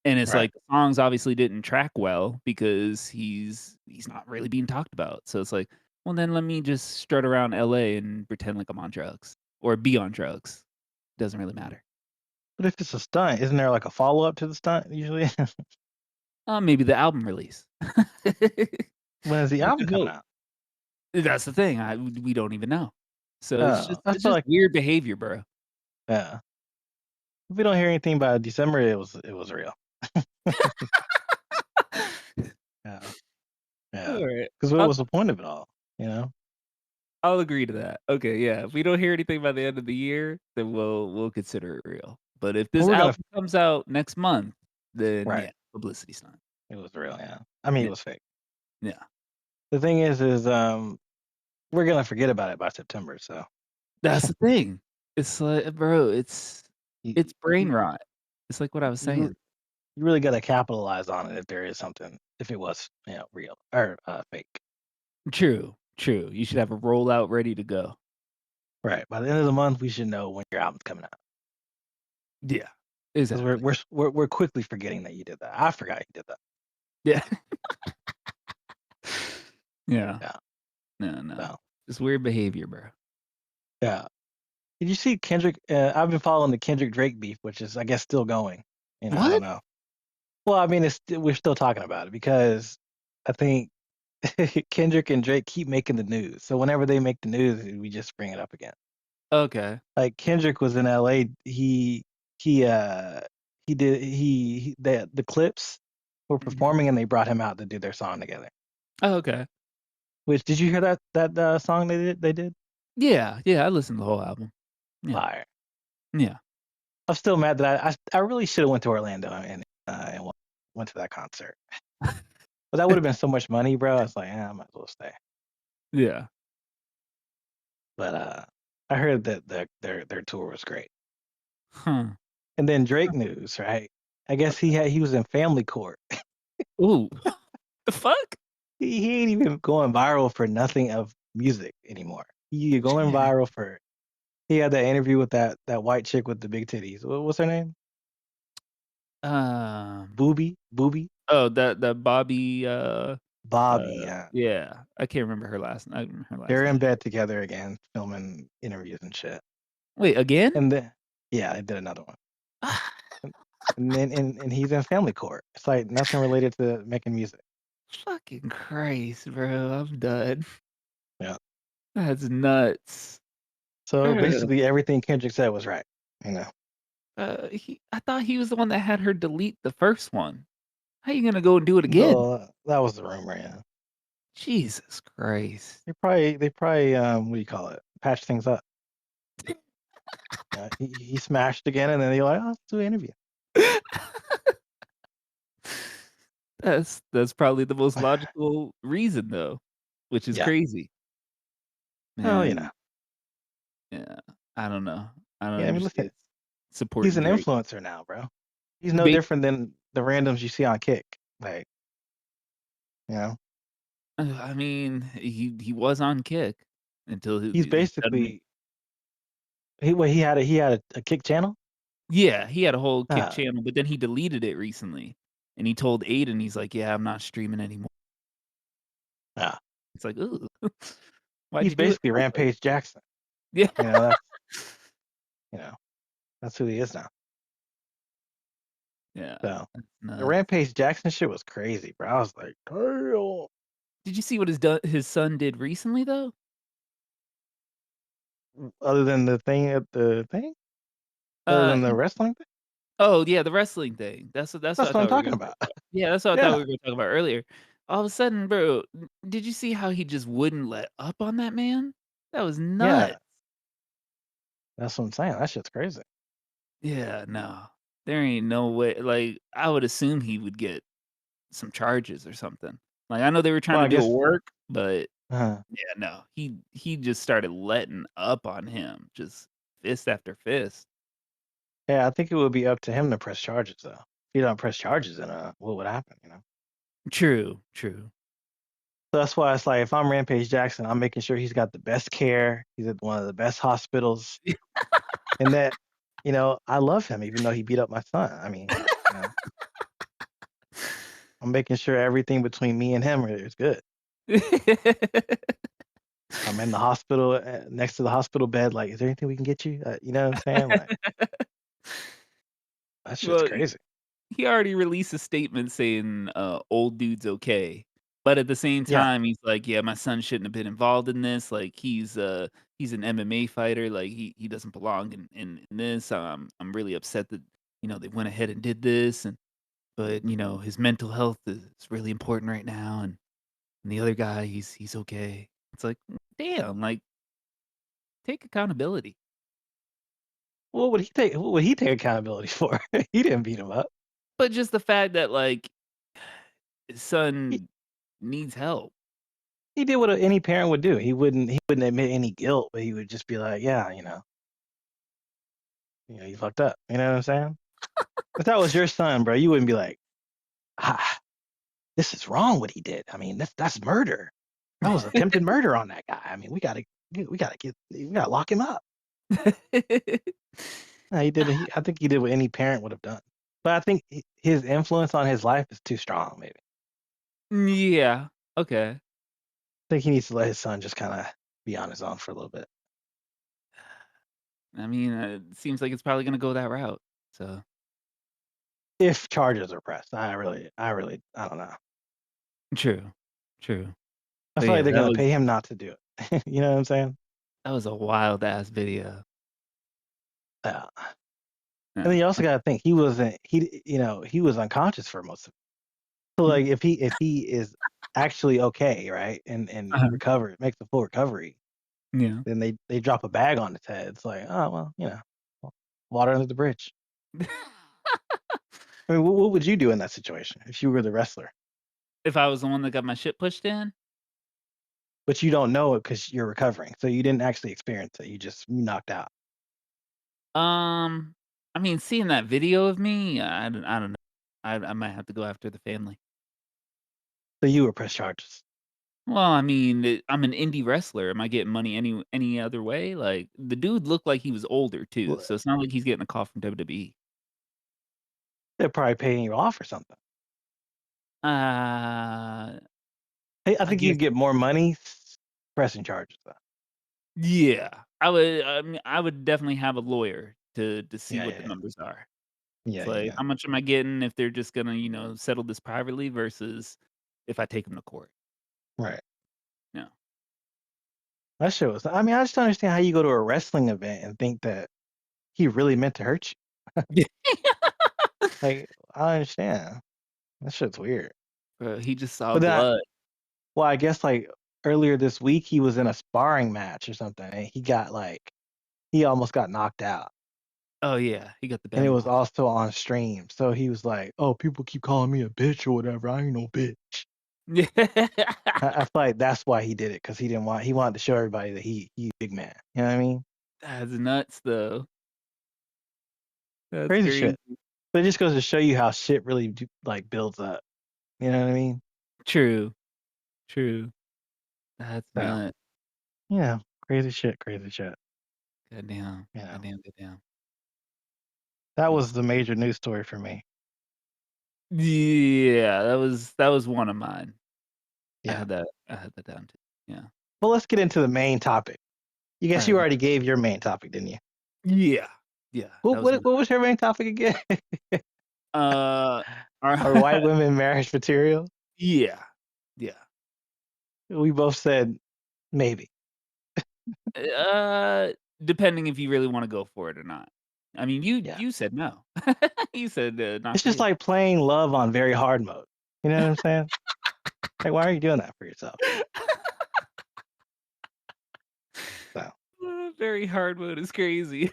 And it's Right. like the songs obviously didn't track well because he's not really being talked about. So it's like, well then let me just strut around LA and pretend like I'm on drugs or be on drugs. Doesn't really matter. But if it's a stunt, isn't there, like, a follow-up to the stunt usually? Maybe the album release. When is the We album could coming hope. out? That's the thing, we don't even know. So I it's feel just like weird behavior, bro. yeah. If we don't hear anything by December, it was real. Yeah, yeah. Alright. Because what I'll was the point of it all, you know? I'll agree to that. Okay, yeah, if we don't hear anything by the end of the year, then we'll consider it real. But if Well, this we're gonna album comes out next month, then right. yeah, publicity stunt. It was real, yeah. I mean, it Yeah, was fake. yeah. The thing we're gonna forget about it by September, so That's the thing. It's like, bro, you it's brain you rot. It's like what I was you saying. you really gotta capitalize on it if there is something if it was, real or, fake. True, true. You should have a rollout ready to go. Right. By the end of the month, we should know when your album's coming out Yeah, because we're exactly. we're s we're quickly forgetting that you did that. I forgot you did that. Yeah. Yeah. Yeah. No, no. So, It's weird behavior, bro. yeah. Did you see Kendrick? I've been following the Kendrick Drake beef, which is, I guess, still going. I don't What? know. Well, I mean, we're still talking about it because I think Kendrick and Drake keep making the news. So whenever they make the news, we just bring it up again. Okay. Like Kendrick was in LA. He he did the Clips were Mhm. performing and they brought him out to do their song together. Oh, okay. Which did you hear that song they did? Yeah, yeah, I listened to the whole album. Yeah, Fire. yeah. I'm still mad that I really should have went to Orlando and went to that concert. But that would have been so much money, bro. I was like, I might as well stay. Yeah. But I heard that their tour was great. Huh. And then Drake news, right? I guess he was in family court. Ooh. The fuck? He ain't even going viral for nothing of music anymore. He going Shit. viral for he had that interview with that white chick with the big titties. What's her name? Um, Booby? oh, that Bobby, Bobby, yeah. yeah, I can't remember I don't remember her They're last in name. bed together again, filming interviews and shit. Wait, again? And then yeah, they did another one. And and he's in family court. It's like nothing related to making music. Fucking Christ, bro, I'm done. Yeah. That's nuts. So Ugh. basically everything Kendrick said was right, you know. I thought he was the one that had her delete the first one. How you gonna go and do it again? Well, that was the rumor, yeah. Jesus Christ. They probably what do you call it? Patch things up. He smashed again and then they're like, oh, let's do an interview. That's probably the most logical reason though, which is Yeah. crazy. Well, Man, yeah, I don't know. I don't yeah, I mean listen, understand he's supporting an Drake. influencer now, bro. He's no Ba different than the randoms you see on Kick. Like, you know, I mean, he was on Kick until he's he suddenly basically he had a Kick channel? yeah, he had a whole Kick Uh, channel, but then he deleted it recently, and he told Aiden, he's like, "Yeah, I'm not streaming anymore." uh, It's like, "Ooh, why'd he's you do it in basically the first place?" Rampage Jackson. Yeah. You know, that's you know, that's who he is now. Yeah, So that's the nuts. Rampage Jackson shit was crazy, bro. I was like, damn. Did you see what his son did recently, though? Other than the thing? Other Uh, than the wrestling thing? oh, yeah, the wrestling thing. That's what I That's what I'm thought we were talking gonna about. talk about. Yeah, that's what I thought we Yeah. were gonna talk about earlier. All of a sudden, bro, did you see how he just wouldn't let up on that man? That was nuts. Yeah. That's what I'm saying. That shit's crazy. Yeah, no. There ain't no way like, I would assume he would get some charges or something. Like, I know they were trying Well, to I do a guess work, but uh yeah, no. He just started letting up on him, just fist after fist. yeah, I think it would be up to him to press charges, though. If you don't press charges, then, what would happen, you know? True, true. So that's why it's like, if I'm Rampage Jackson, I'm making sure he's got the best care, he's at one of the best hospitals, and that, I love him even though he beat up my son. I mean, you know, I'm making sure everything between me and him is good. I'm in the hospital, next to the hospital bed, like, "Is there anything we can get you?" You know what I'm saying? Like, that shit's Well, crazy. he already released a statement saying, "Old dude's okay." But at the same Yeah. time, he's like, "Yeah, my son shouldn't have been involved in this, like, he's an MMA fighter, like, he doesn't belong in this, I'm really upset that, they went ahead and did this, and but, his mental health is really important right now, and the other guy, he's okay." It's like, damn, like, take accountability. What would he take accountability for? He didn't beat him up. But just the fact that, like, his He son needs help. he did what any parent would do. He wouldn't admit any guilt, but he would just be like, "Yeah, you fucked up." You know what I'm saying? If that was your son, bro, you wouldn't be like, "Ah, this is wrong what he did. I mean, that's murder. That was attempted murder on that guy. I mean, we gotta lock him up." No, he did. I think he did what any parent would have done. But I think his influence on his life is too strong. Maybe Yeah, okay. I think he needs to let his son just kind of be on his own for a little bit. I mean, it seems like it's probably gonna go that route, so If charges are pressed, I don't know. true, true. I But feel like yeah, they're gonna pay him not to do it. You know what I'm saying? that was a wild ass video. Yeah. And then Yeah, you also got to think he was unconscious for most of it. So mm, like if he is actually okay, right, and uh-huh, recover makes a full recovery, yeah. then they drop a bag on his head. It's like, oh well, water under the bridge. I mean, what would you do in that situation if you were the wrestler? If I was the one that got my shit pushed in? But you don't know it because you're recovering, so you didn't actually experience it. You knocked out. Um, I mean, seeing that video of me, I don't know. I might have to go after the family. So you were press charges. Well, I mean, I'm an indie wrestler. Am I getting money any other way? Like, the dude looked like he was older too, Well, so it's not like he's getting a call from WWE. they're probably paying you off or something. Uh, I I think guess you'd get more money pressing charges though. yeah. I would definitely have a lawyer to see Yeah, what the yeah, numbers are. yeah, It's yeah, like, yeah. how much am I getting if they're just gonna, settle this privately versus if I take them to court, Right. you know? That shit was. I mean, I just don't understand how you go to a wrestling event and think that he really meant to hurt you. Yeah. Like, I don't understand. That shit's weird. Bro, he just saw But blood. well, I guess like earlier this week he was in a sparring match or something, and he almost got knocked out, Oh, yeah, he got the and it was Benoit. also on stream. So he was like, "Oh, people keep calling me a bitch or whatever. I ain't no bitch." Yeah. I feel like that's why he did it because he wanted to show everybody that he big man. You know what I mean? That's nuts, though. That's Crazy crazy. shit. But it just goes to show you how shit really like builds up. You know what I mean? True, true. That's So nuts. crazy shit, crazy shit. Goddamn, You know, goddamn, goddamn. that Yeah. was the major news story for me. Yeah, that was one of mine. Yeah. I had that down too. Yeah. Well, let's get into the main topic. You guess you Alright. already gave your main topic, didn't you? Yeah. Yeah, that What was what one what was your main topic again? Are uh, white women marriage material? yeah. Yeah. We both said maybe. Uh, depending if you really wanna go for it or not. I mean, Yeah. you said no. You said, not It's for just you. like playing love on very hard mode. You know what I'm saying? Like, why are you doing that for yourself? So, very hard mode is crazy.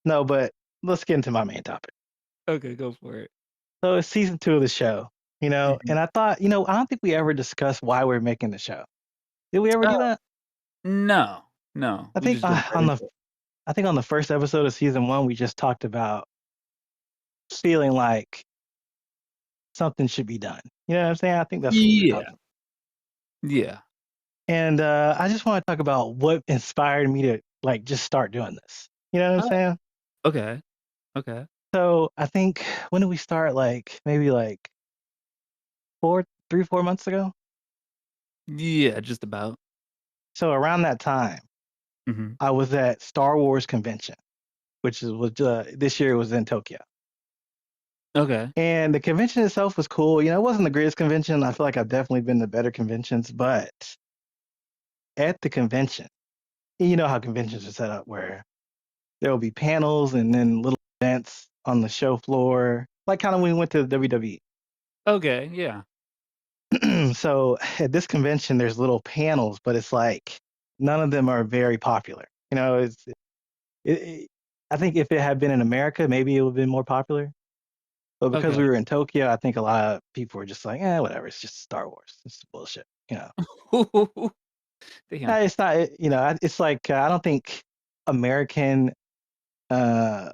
No, but let's get into my main topic. Okay, go for it. So it's season 2 of the show, Mhm. and I thought, I don't think we ever discussed why we're making the show. Did we ever do Oh, that? no, no, I we think just jumped right on into the it. I think on the first episode of season 1, we just talked about feeling like something should be done. You know what I'm saying? I think that's what we were Yeah, talking about. yeah. And I just want to talk about what inspired me to like just start doing this. You know what I'm Oh, saying? okay, okay. So I think when did we start? Like maybe like 4 months ago. Yeah, just about. So around that time, Mhm. I was at Star Wars convention, which was this year. It was in Tokyo, Okay. and the convention itself was cool. It wasn't the greatest convention. I feel like I've definitely been to better conventions, but at the convention, you know how conventions are set up, where there will be panels and then little events on the show floor, like kind of when we went to WWE. Okay, yeah. So at this convention, there's little panels, but it's like none of them are very popular. It, I think if it had been in America, maybe it would have been more popular. But because Okay. we were in Tokyo, I think a lot of people were just like, whatever. It's just Star Wars. It's bullshit. Damn. It's not. It's like I don't think American, uh,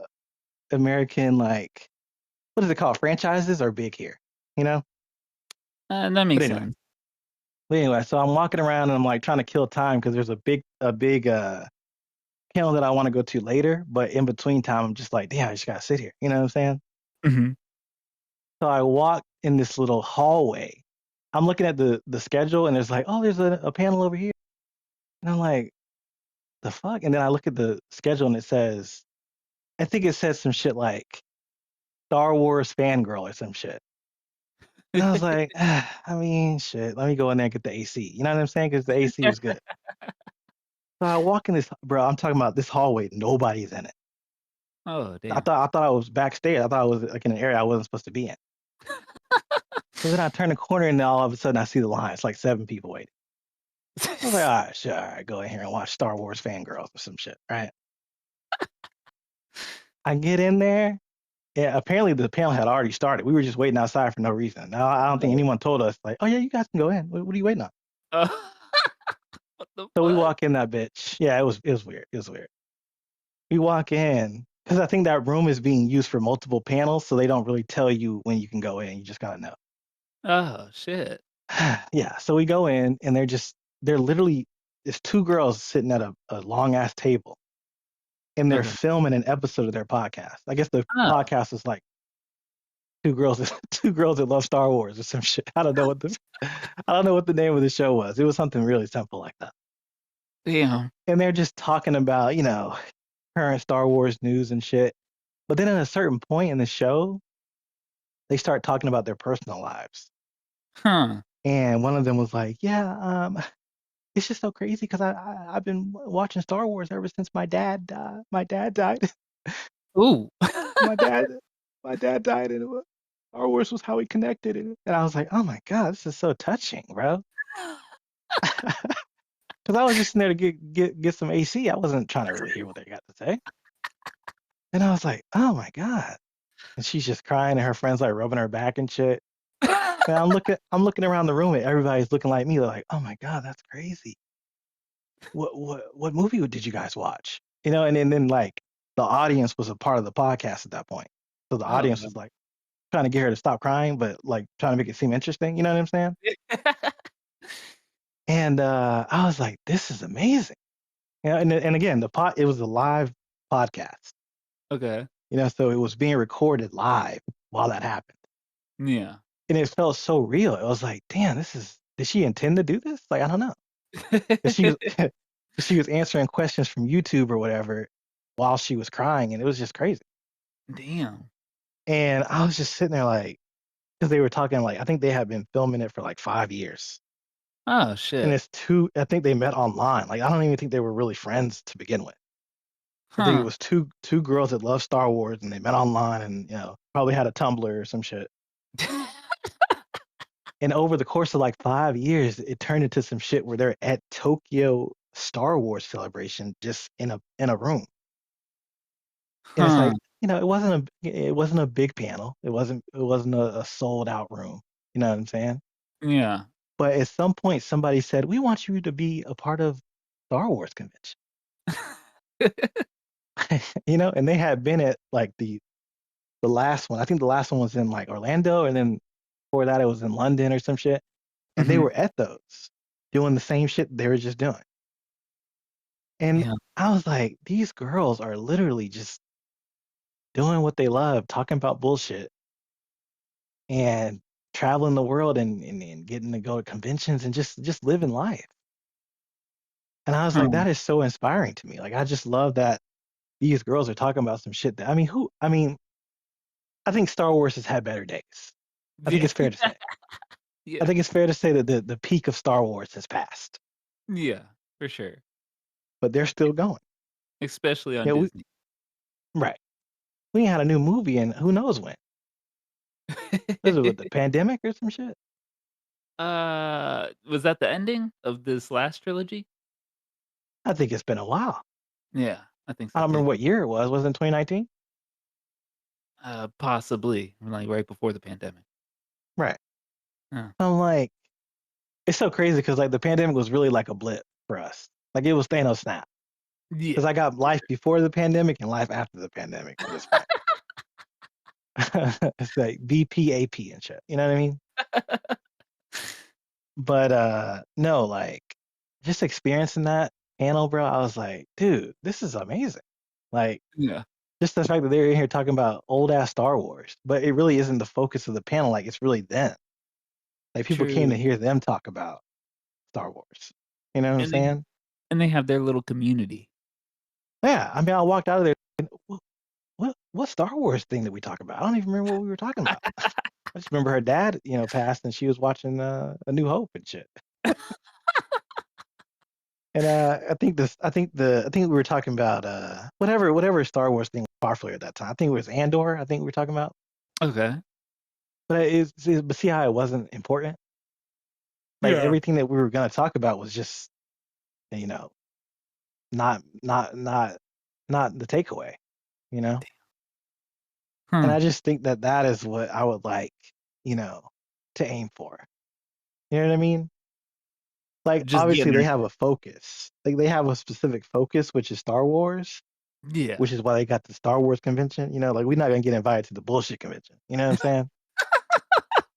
like what is it called? Franchises are big here. You know. That But makes anyway, sense. so I'm walking around and I'm like trying to kill time because there's a big panel that I want to go to later. But in between time, I'm just like, damn, I just gotta sit here. You know what I'm saying? Mhm. So I walk in this little hallway. I'm looking at the schedule and there's like, oh, there's a panel over here. And I'm like, the fuck? And then I look at the schedule and I think it says some shit like Star Wars fangirl or some shit. And I was like, I mean, shit, let me go in there and get the AC. You know what I'm saying? Because the AC was good. So I walk in this, bro, I'm talking about this hallway, nobody's in it. Oh, I damn. thought I thought I was backstage. I thought I was like in an area I wasn't supposed to be in. So then I turn the corner and then all of a sudden I see the line. It's like 7 people waiting. I was like, all right, sure, all right, go in here and watch Star Wars fangirls or some shit, right? I get in there. Yeah, apparently the panel had already started. We were just waiting outside for no reason. Now I don't think Oh. anyone told us like, oh yeah, you guys can go in. What are you waiting on? Uh, what the So we fuck? walk in that bitch. Yeah, it was weird. It was weird. We walk in because I think that room is being used for multiple panels, so they don't really tell you when you can go in. You just gotta know. Oh, shit. Yeah. So we go in and they're literally it's 2 girls sitting at a long ass table and they're Okay. filming an episode of their podcast. I guess the Oh, podcast is like two girls two girls that love Star Wars or some shit. I don't know what the name of the show was. It was something really simple like that. damn. And they're just talking about, current Star Wars news and shit. But then at a certain point in the show, they start talking about their personal lives. Huh. And one of them was like, "Yeah, it's just so crazy because I've been watching Star Wars ever since my dad died. Ooh. my dad my dad died, and Star Wars was how we connected." And I was like, "Oh my god, this is so touching, bro." Because I was just in there to get some AC. I wasn't trying to really hear what they got to say. And I was like, "Oh my god." And she's just crying, and her friends like rubbing her back and shit. And I'm looking around the room, and everybody's looking like me. They're like, "Oh my god, that's crazy. What movie did you guys watch?" And then like the audience was a part of the podcast at that point. So the Oh, audience no. was like trying to get her to stop crying, but like trying to make it seem interesting. You know what I'm saying? And I was like, "This is amazing." And again, it was a live podcast. Okay. So it was being recorded live while that happened. Yeah. And it felt so real. It was like, damn, did she intend to do this? Like, I don't know. 'Cause she was she was answering questions from YouTube or whatever while she was crying, and it was just crazy. Damn. And I was just sitting there like, because they were talking like I think they had been filming it for like 5 years. Oh, And shit. it's two I think they met online. Like I don't even think they were really friends to begin with. I think it Huh. was two girls that love Star Wars and they met online and probably had a Tumblr or some shit. And over the course of like 5 years, it turned into some shit where they're at Tokyo Star Wars celebration just in a room. And it's Huh. like, it wasn't a big panel. It wasn't a sold out room. You know what I'm saying? Yeah. But at some point somebody said, "We want you to be a part of Star Wars convention." And they had been at like the last one. I think the last one was in like Orlando, and then before that it was in London or some shit. And they Mhm. were at those doing the same shit they were just doing. And Yeah. I was like, these girls are literally just doing what they love, talking about bullshit and traveling the world and getting to go to conventions and just living life. And I was like, Huh. that is so inspiring to me. Like I just love that these girls are talking about some shit that I think Star Wars has had better days. I think Yeah. it's fair to say. I Yeah. think it's fair to say that the peak of Star Wars has passed, Yeah, for sure. but they're still going. Especially on Yeah, we Disney. right. We ain't had a new movie in who knows when. Was it with the pandemic or some shit? Was that the ending of this last trilogy? I think it's been a while. Yeah, I think I so don't too. remember what year it was. Was it in 2019? Possibly, like, right before the pandemic. Right. Huh. I'm like, it's so crazy because like the pandemic was really like a blip for us. Like it was Thanos snap. Yeah, Because I got for life before the pandemic and life after the pandemic at this point. It's like BPAP and shit. You know what I mean? sure. But no, like just experiencing that panel, bro, I was like, dude, this is amazing. Like Yeah, just the fact that they're in here talking about old ass Star Wars, but it really isn't the focus of the panel. Like it's really them. Like people came to true. hear them talk about Star Wars. You know what I'm And they saying? and they have their little community. Yeah. I mean, I walked out of there. And, what Star Wars thing did we talk about? I don't even remember what we were talking about. I just remember her dad, passed, and she was watching A New Hope and shit. And I think we were talking about whatever Star Wars thing was popular at that time. I think it was Andor. I think we were talking about. Okay. But see how it wasn't important. Like Yeah. everything that we were gonna talk about was just you know not not the takeaway. You know. And Huh. I just think that that is what I would like you know to aim for. You know what I mean? Like Just obviously getting they her. have a focus. Like they have a specific focus, which is Star Wars, Yeah. which is why they got the Star Wars convention. Like we're not gonna get invited to the bullshit convention. You know what I'm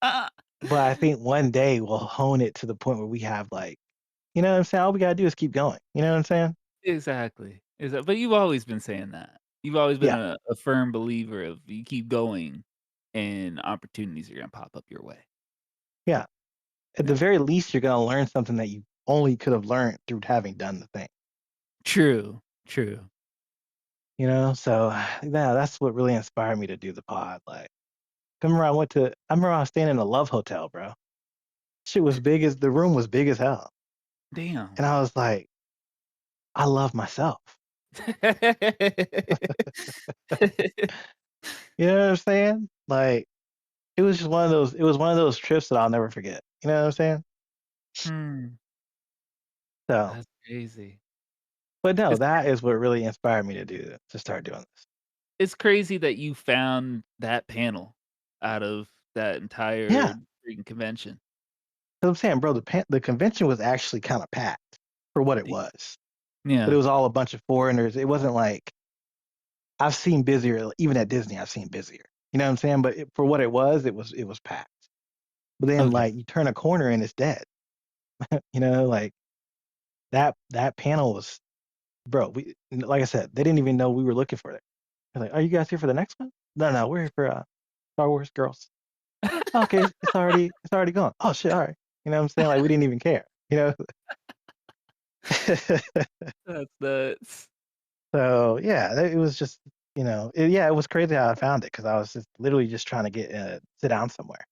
saying? But I think one day we'll hone it to the point where we have like, you know what I'm saying? All we gotta do is keep going. You know what I'm saying? Exactly. But you've always been saying that. You've always been Yeah, a firm believer of you keep going and opportunities are gonna pop up your way. yeah. At the Yeah. very least, you're gonna learn something that you only could have learned through having done the thing. True. True. So yeah, that's what really inspired me to do the pod. Like, I remember I was staying in a love hotel, bro. Shit was big as the room was big as hell, Damn. and I was like, I love myself. You know what I'm saying? Like, it was just one of those. It was one of those trips that I'll never forget. You know what I'm saying? Hmm. So, That's crazy. but no, It's that is what really inspired me to start doing this. it's crazy that you found that panel out of that Yeah, entire freaking convention. 'cause I'm saying, bro, the convention was actually kind of packed for what it D was, but it Yeah. was all a bunch of foreigners. It wasn't like I've seen busier, even at Disney. I've seen busier. You know what I'm saying? But for what it was packed. But then, Okay. like, you turn a corner and it's dead. Like that panel was, bro. Like I said, they didn't even know we were looking for it. They're like, "Are you guys here for the next one?" No, no, we're here for Star Wars girls. Okay, it's already gone. Oh shit, all right. You know what I'm saying? Like we didn't even care. You know. That's nuts. So yeah, it was just yeah, it was crazy how I found it because I was just literally just trying to get sit down somewhere.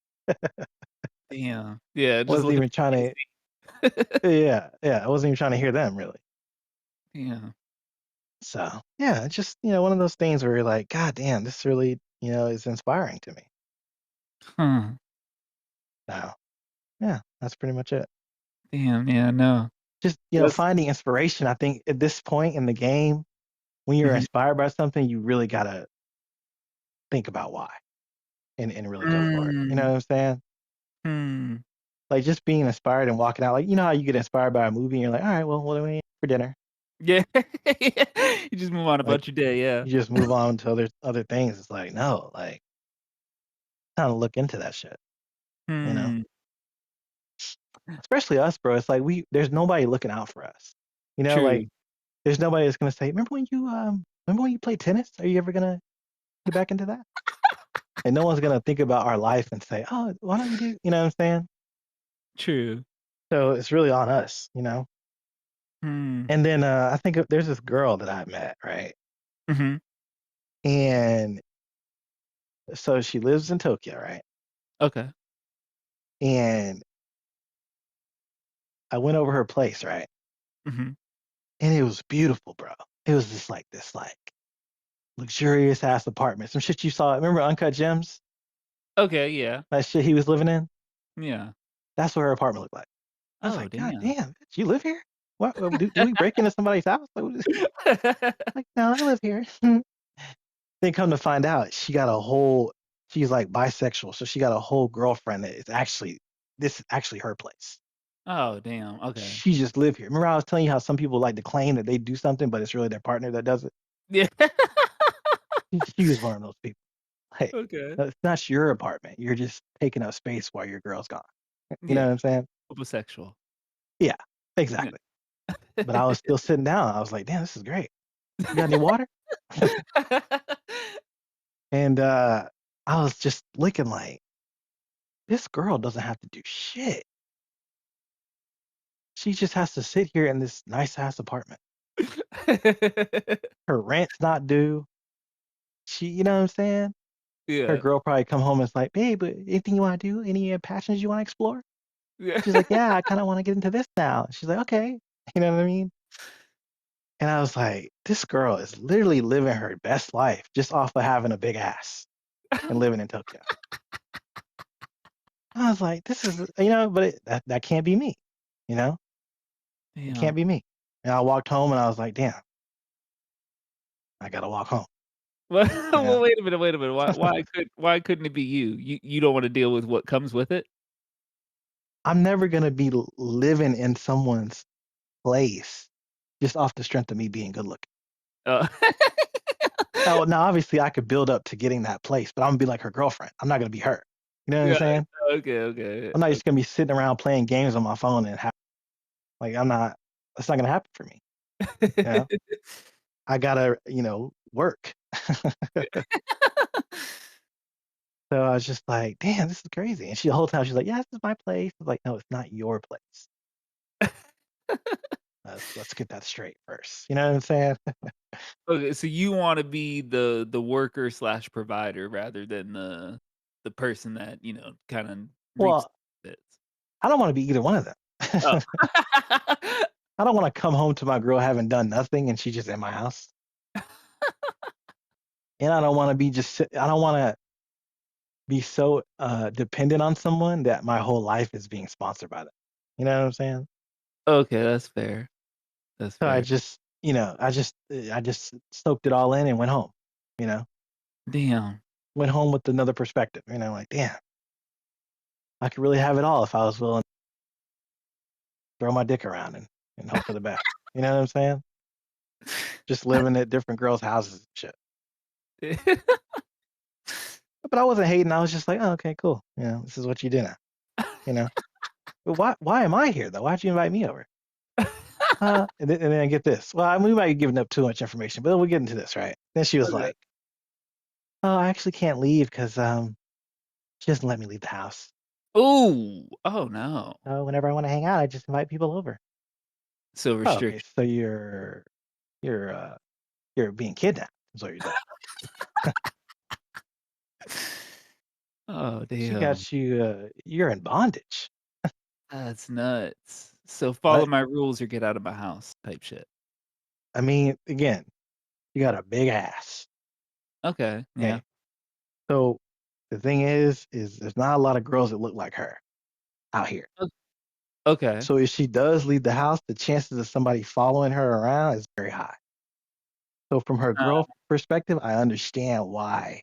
Damn. Yeah, just Wasn't looking even trying for to. Casey. Yeah, I wasn't even trying to hear them really. Yeah. So yeah, it's just one of those things where you're like, God damn, this really is inspiring to me. Huh. So yeah, that's pretty much it. Damn, yeah, no. just, That's finding inspiration. I think at this point in the game, when you're mhm. inspired by something, you really gotta think about why and really go for it. You know Mm, what I'm saying? hmm. Like just being inspired and walking out, like you know how you get inspired by a movie and you're like, all right, well, what do we eat for dinner? Yeah. You just move on Like about your day, yeah. you just move on to other things. It's like, no, like kind of look into that shit, you know? Hmm. Especially us, bro. It's like there's nobody looking out for us. Like True. there's nobody that's gonna say, remember when you played tennis? Are you ever gonna get back into that? And no one's gonna think about our life and say, oh, why don't you do, you know what I'm saying? True. So it's really on us. Hmm. And then I think there's this girl that I met, right? Mhm. And so she lives in Tokyo, right? Okay. And I went over her place, right? Mhm. And it was beautiful, bro. It was just like this like luxurious ass apartment. Some shit you saw. Remember Uncut Gems? Okay, yeah. That shit he was living in? Yeah. That's what her apartment looked like. I was Oh, like, God damn. damn, bitch, you live here? What do we break into somebody's house? Like, no, I live here. Then come to find out, she's like bisexual, so she got a whole girlfriend that is actually this is actually her place. Oh, damn, okay. She just live here. Remember I was telling you how some people like to claim that they do something, but it's really their partner that does it? Yeah. She was one of those people. Like, Okay. no, it's not your apartment. You're just taking up space while your girl's gone. You know what Yeah. I'm saying? Homosexual. Yeah, Yeah. exactly. But I was still sitting down. I was like, damn, this is great. You got any water? And I was just looking like, this girl doesn't have to do shit. She just has to sit here in this nice ass apartment. Her rent's not due. You know what I'm saying? Her Yeah. girl probably come home and it's like, babe, anything you want to do? Any passions you want to explore? Yeah. She's like, yeah, I kind of want to get into this now. She's like, okay. You know what I mean? And I was like, this girl is literally living her best life just off of having a big ass and living in Tokyo. I was like, this is, but that can't be me. You know, it can't Damn. be me. And I walked home and I was like, damn, I got to walk home. Well You know, well, wait a minute. Why couldn't it be you? You don't wanna deal with what comes with it? I'm never going to be living in someone's place just off the strength of me being good looking. Uh Oh, now obviously I could build up to getting that place, but I'm gonna be like her girlfriend. I'm not gonna be her. You know what I'm Yeah, saying? okay, okay, I'm not okay. just gonna be sitting around playing games on my phone and like I'm not. That's not gonna happen for me. You know, I gotta work. So I was just like, damn, this is crazy. And she the whole time she's like, yeah, this is my place. I was like, no, it's not your place. Let's get that straight first. You know what I'm saying? Okay, so you wanna be the worker/provider slash provider rather than the person that, kinda reaps Well, the benefits. I don't want to be either one of them. Oh. I don't want to come home to my girl having done nothing and she's just in my house. And I don't want to I don't want to be so dependent on someone that my whole life is being sponsored by them. You know what I'm saying? Okay, that's fair. That's So fair. I just soaked it all in and went home. You know, Damn. went home with another perspective. Like damn, I could really have it all if I was willing to throw my dick around and hope for the best. You know what I'm saying? Just living at different girls' houses and shit. But I wasn't hating. I was just like, oh, okay, cool. This is what you do now. You know, but why am I here though? Why'd you invite me over? And then I get this. Well, we might be giving up too much information, but we'll get into this, right? Then she was Okay. like, "Oh, I actually can't leave because she doesn't let me leave the house. Ooh! Oh, no. So whenever I want to hang out, I just invite people over." So Oh, okay, restrict so you're you're being kidnapped. Is what you're saying? Oh, She damn. got you. You're in bondage. That's nuts. So follow But my rules or get out of my house type shit. I mean, again, you got a big ass. Okay, yeah. Okay, so the thing is there's not a lot of girls that look like her out here. O Okay. So if she does leave the house, the chances of somebody following her around is very high. So from her Uh, girl perspective, I understand why.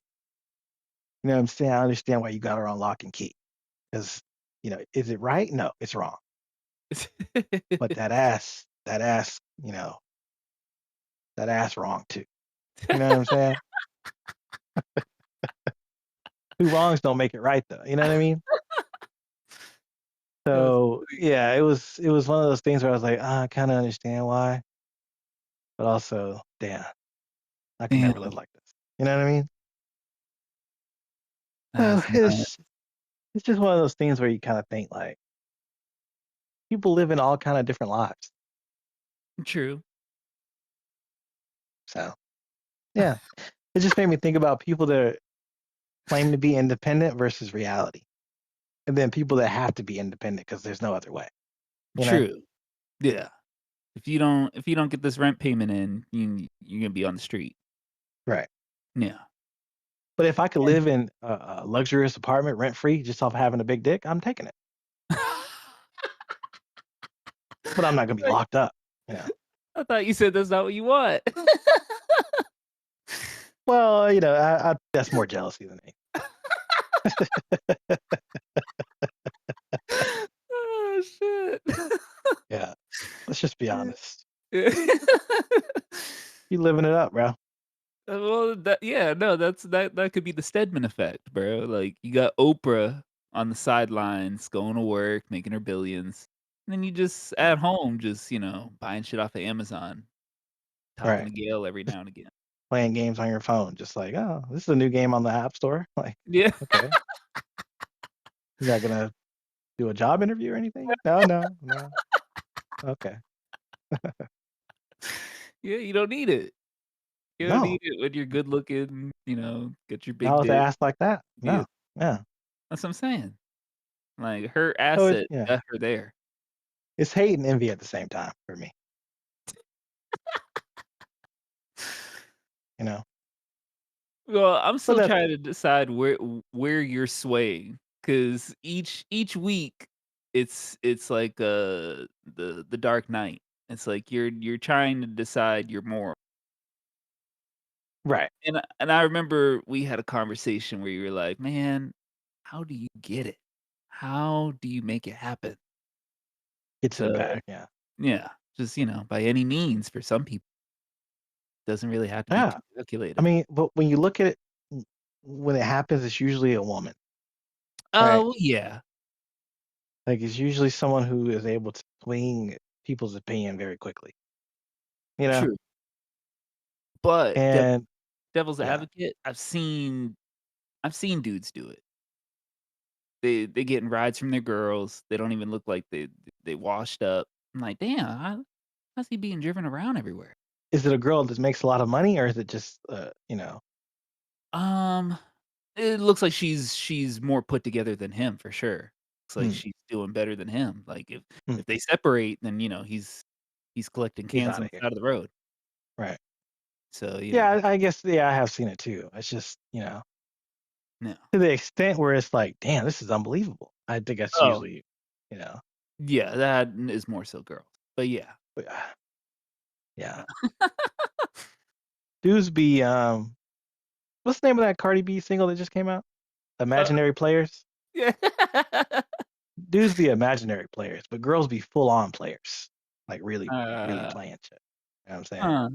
You know what I'm saying? I understand why you got her on lock and key. Because, is it right? No, it's wrong. But that ass wrong too. You know what I'm saying? Two wrongs don't make it right though. You know what I mean? That's So yeah, it was one of those things where I was like, I kind of understand why, but also, damn, I can damn, never live like this. You know what I mean? So that's not it's just one of those things where you kind of think like people live in all kind of different lives. true. So yeah, it just made me think about people that claim to be independent versus reality, and then people that have to be independent because there's no other way. You know? True. Yeah. If you don't get this rent payment in, you're gonna be on the street. Right. Yeah. But if I could live in a luxurious apartment rent free just off having a big dick, I'm taking it. But I'm not gonna be Right. locked up. You know. I thought you said that's not what you want. Well, that's more jealousy than anything. Oh, shit. Yeah. Let's just be Yeah. honest. Yeah. You living it up, bro. Well, yeah, no, that could be the Stedman effect, bro. Like, you got Oprah on the sidelines going to work, making her billions, and then you just Right. at home just, buying shit off of Amazon, talking Right. to Gail every now and again. Playing games on your phone, just like, oh, this is a new game on the App Store. Like, Yeah. okay. You're not gonna do a job interview or anything? No, no, no. Okay. Yeah, you don't need it. You don't No. need it when you're good looking, get your Not big with an dick. ass like that. Yeah, No. Yeah. that's what I'm saying. Like, her So it's asset yeah. got her there. It's hate and envy at the same time for me. You know? Well, I'm But still that's trying to decide where you're swaying, because each week it's like, the Dark Knight. It's like you're trying to decide your moral. right. And I remember we had a conversation where you were like, "Man, how do you get it? How do you make it happen?" Gets in the So, bag, yeah. yeah, just, by any means for some people, doesn't really have to be Yeah. too I calculated. mean, but when you look at it, when it happens, it's usually a woman, right? Oh, yeah, Like, it's usually someone who is able to swing people's opinion very quickly, you know? true. But And devil's yeah. advocate, I've seen dudes do it. They getting rides from their girls, they don't even look like they washed up. I'm like, "Damn, how's he being driven around everywhere?" Is it a girl that makes a lot of money or is it just, Um, it looks like she's more put together than him for sure. Looks like hmm, she's doing better than him. Like, hmm, if they separate, then, he's collecting he's cans on outta the here. side of the road. Right. So, Yeah, I guess, yeah, I have seen it too. It's just, no. to the extent where it's like, "Damn, this is unbelievable." I think that's Oh, usually, you know, yeah, that is more so girls. But yeah. but, yeah. Dudes be, what's the name of that Cardi B single that just came out? Uh, Imaginary Players? yeah. Dudes be imaginary players, but girls be full on players, like really, really Uh, playing shit. You know what I'm saying? huh,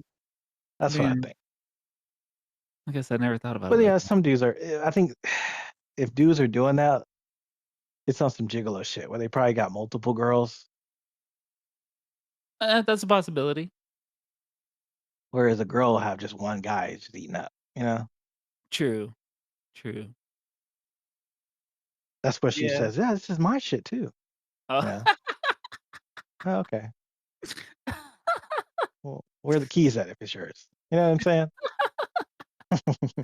That's what I man, think. I guess I never thought about But it like yeah, that. some dudes are. I think if dudes are doing that, it's on some gigolo shit where they probably got multiple girls, That's a possibility. whereas a girl will have just one guy just eating up. You know, True, true. that's what she Yeah. says. Yeah, this is my shit too. Oh. You know, oh, okay. Well, where are the keys at if it's yours? You know what I'm saying?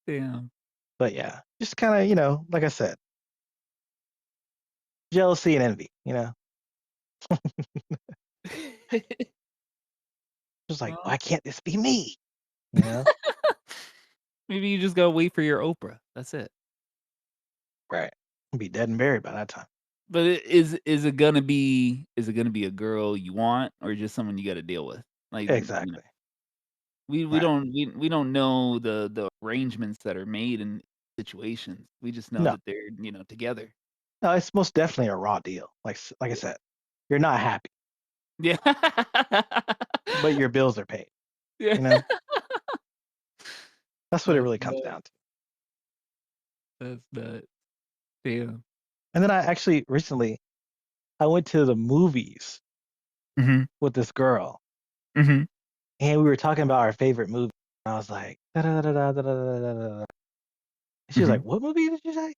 Damn. But yeah, just kind of, like I said, jealousy and envy. Just like, Well, why can't this be me? You know? maybe you just gotta wait for your Oprah. That's it. Right. Be dead and buried by that time. But is it gonna be a girl you want or just someone you gotta deal with? Like, you know, Exactly. we Right. don't we don't know the arrangements that are made in situations. We just know No. that they're, together. No, it's most definitely a raw deal. Like I Yeah. said, you're not happy, Yeah. but your bills are paid, Yeah. you know? That's what it That's really comes nuts, down to. that's nuts. Damn. And then I actually recently I went to the movies Mhm, with this girl, mhm, and we were talking about our favorite movie. I was like, "Da da da da da da da da da da." She was like, mhm, "What movie did you say?"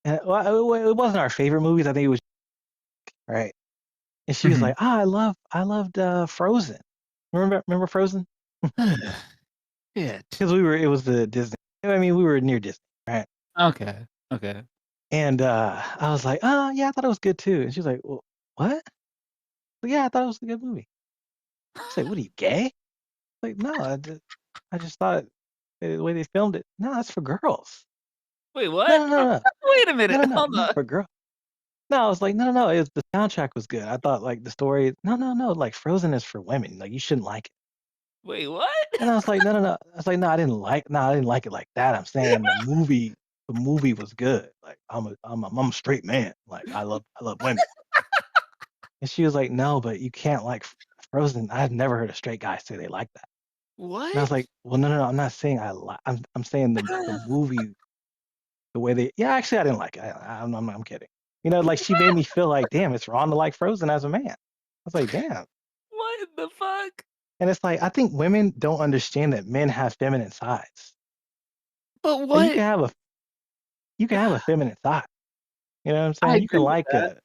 And, well, it wasn't our favorite movies. I think it was right. And she was mhm. like, I loved Frozen. Remember Frozen? Shit. Because it was the Disney. I mean, we were near Disney, right? Okay, okay. And I was like, oh yeah, I thought it was good too. And she's like, well, what? Like, yeah, I thought it was a good movie. She's like, what are you gay? Like, no, I just thought the way they filmed it. No, that's for girls. Wait, No, what? no, no, no, Wait a no, minute, no, no, hold not on. for girls. No, I was like, no, no, no. The soundtrack was good. I thought like the story. No, no, no. Like Frozen is for women. Like you shouldn't like it. Wait, what? And I was like, no, no, no. I was like, no, I didn't like it like that. I'm saying the movie was good. Like I'm a straight man. Like I love women. And she was like, no, but you can't like Frozen. I've never heard a straight guy say they like that. And I was What? like, well, no, no, no. I'm not saying I'm saying the movie, the way they. Yeah, actually, I didn't like it. I'm kidding. You know, like she made me feel like, damn, it's wrong to like Frozen as a man. I was like, damn. What the fuck? And it's like I think women don't understand that men have feminine sides. But Like what? you can have a feminine side. You know what I'm I saying? You can agree with like that.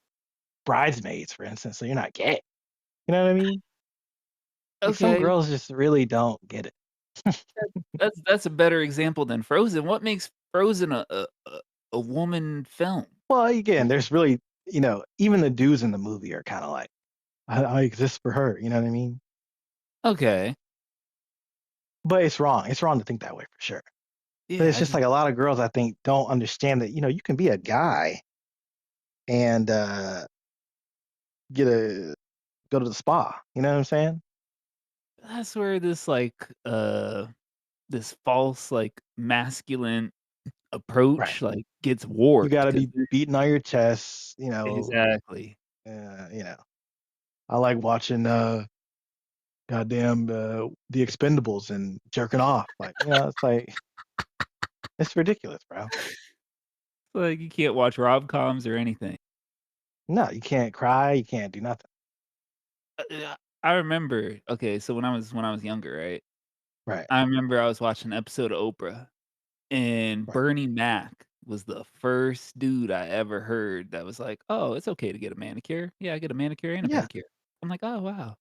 Bridesmaids, for instance, so you're not gay. You know what I mean? Like some Okay, girls just really don't get it. that's a better example than Frozen. What makes Frozen a woman film? Well, again, there's really, even the dudes in the movie are kind of like, I exist for her. You know what I mean? Okay. But it's wrong. It's wrong to think that way for sure. But Yeah, it's I just just like a lot of girls, I think, don't understand that, you can be a guy and get a go to the spa. You know what I'm saying? that's where this false, like, masculine Right. approach, like, gets You warped got to 'cause be beating on your chest. exactly. Uh, you know. I like watching goddamn the Expendables and jerking off. Like, it's like it's ridiculous, bro. Like, you can't watch rom-coms or anything. No, you can't cry. You can't do nothing. Yeah, I remember okay, so when I was younger, right? Right. I remember I was watching an episode of Oprah, and Right. Bernie Mac was the first dude I ever heard that was like, "Oh, it's okay to get a manicure. Yeah, I get a manicure and a Yeah. pedicure." I'm like, "Oh, wow.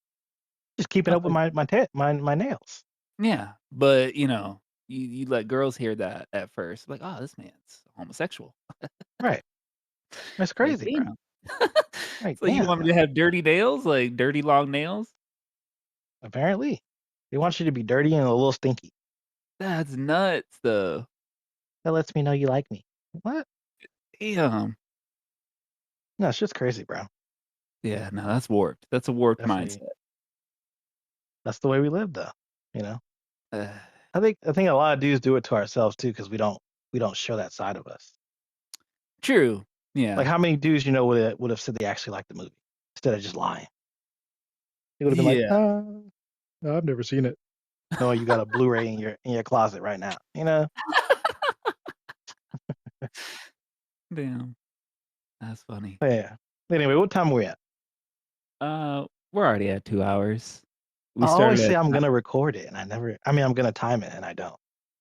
Just keeping up with Okay." my nails. Yeah, but, you let girls hear that at first, like, "Oh, this man's homosexual." Right. That's Like, crazy, bro. "Damn." Right. So you Damn, want me to man. have dirty nails, like, dirty long nails? Apparently, they want you to be dirty and a little stinky. That's nuts, though. That lets me know you like me. What? Damn. No, it's just crazy, bro. Yeah, no, that's warped. That's a warped Definitely. mindset. That's the way we live, though. You know. Uh, I think a lot of dudes do it to ourselves too because we don't show that side of us. True. Like Yeah. how many dudes would have said they actually liked the movie instead of just lying? They would have been like, Yeah. no, I've never seen it. No, you got a Blu-ray in your closet right now. You know? Damn, that's funny. But yeah. Anyway, what time are we at? We're already at 2 hours. We I started always say at I'm ni gonna record it, and I'm gonna time it, and I don't.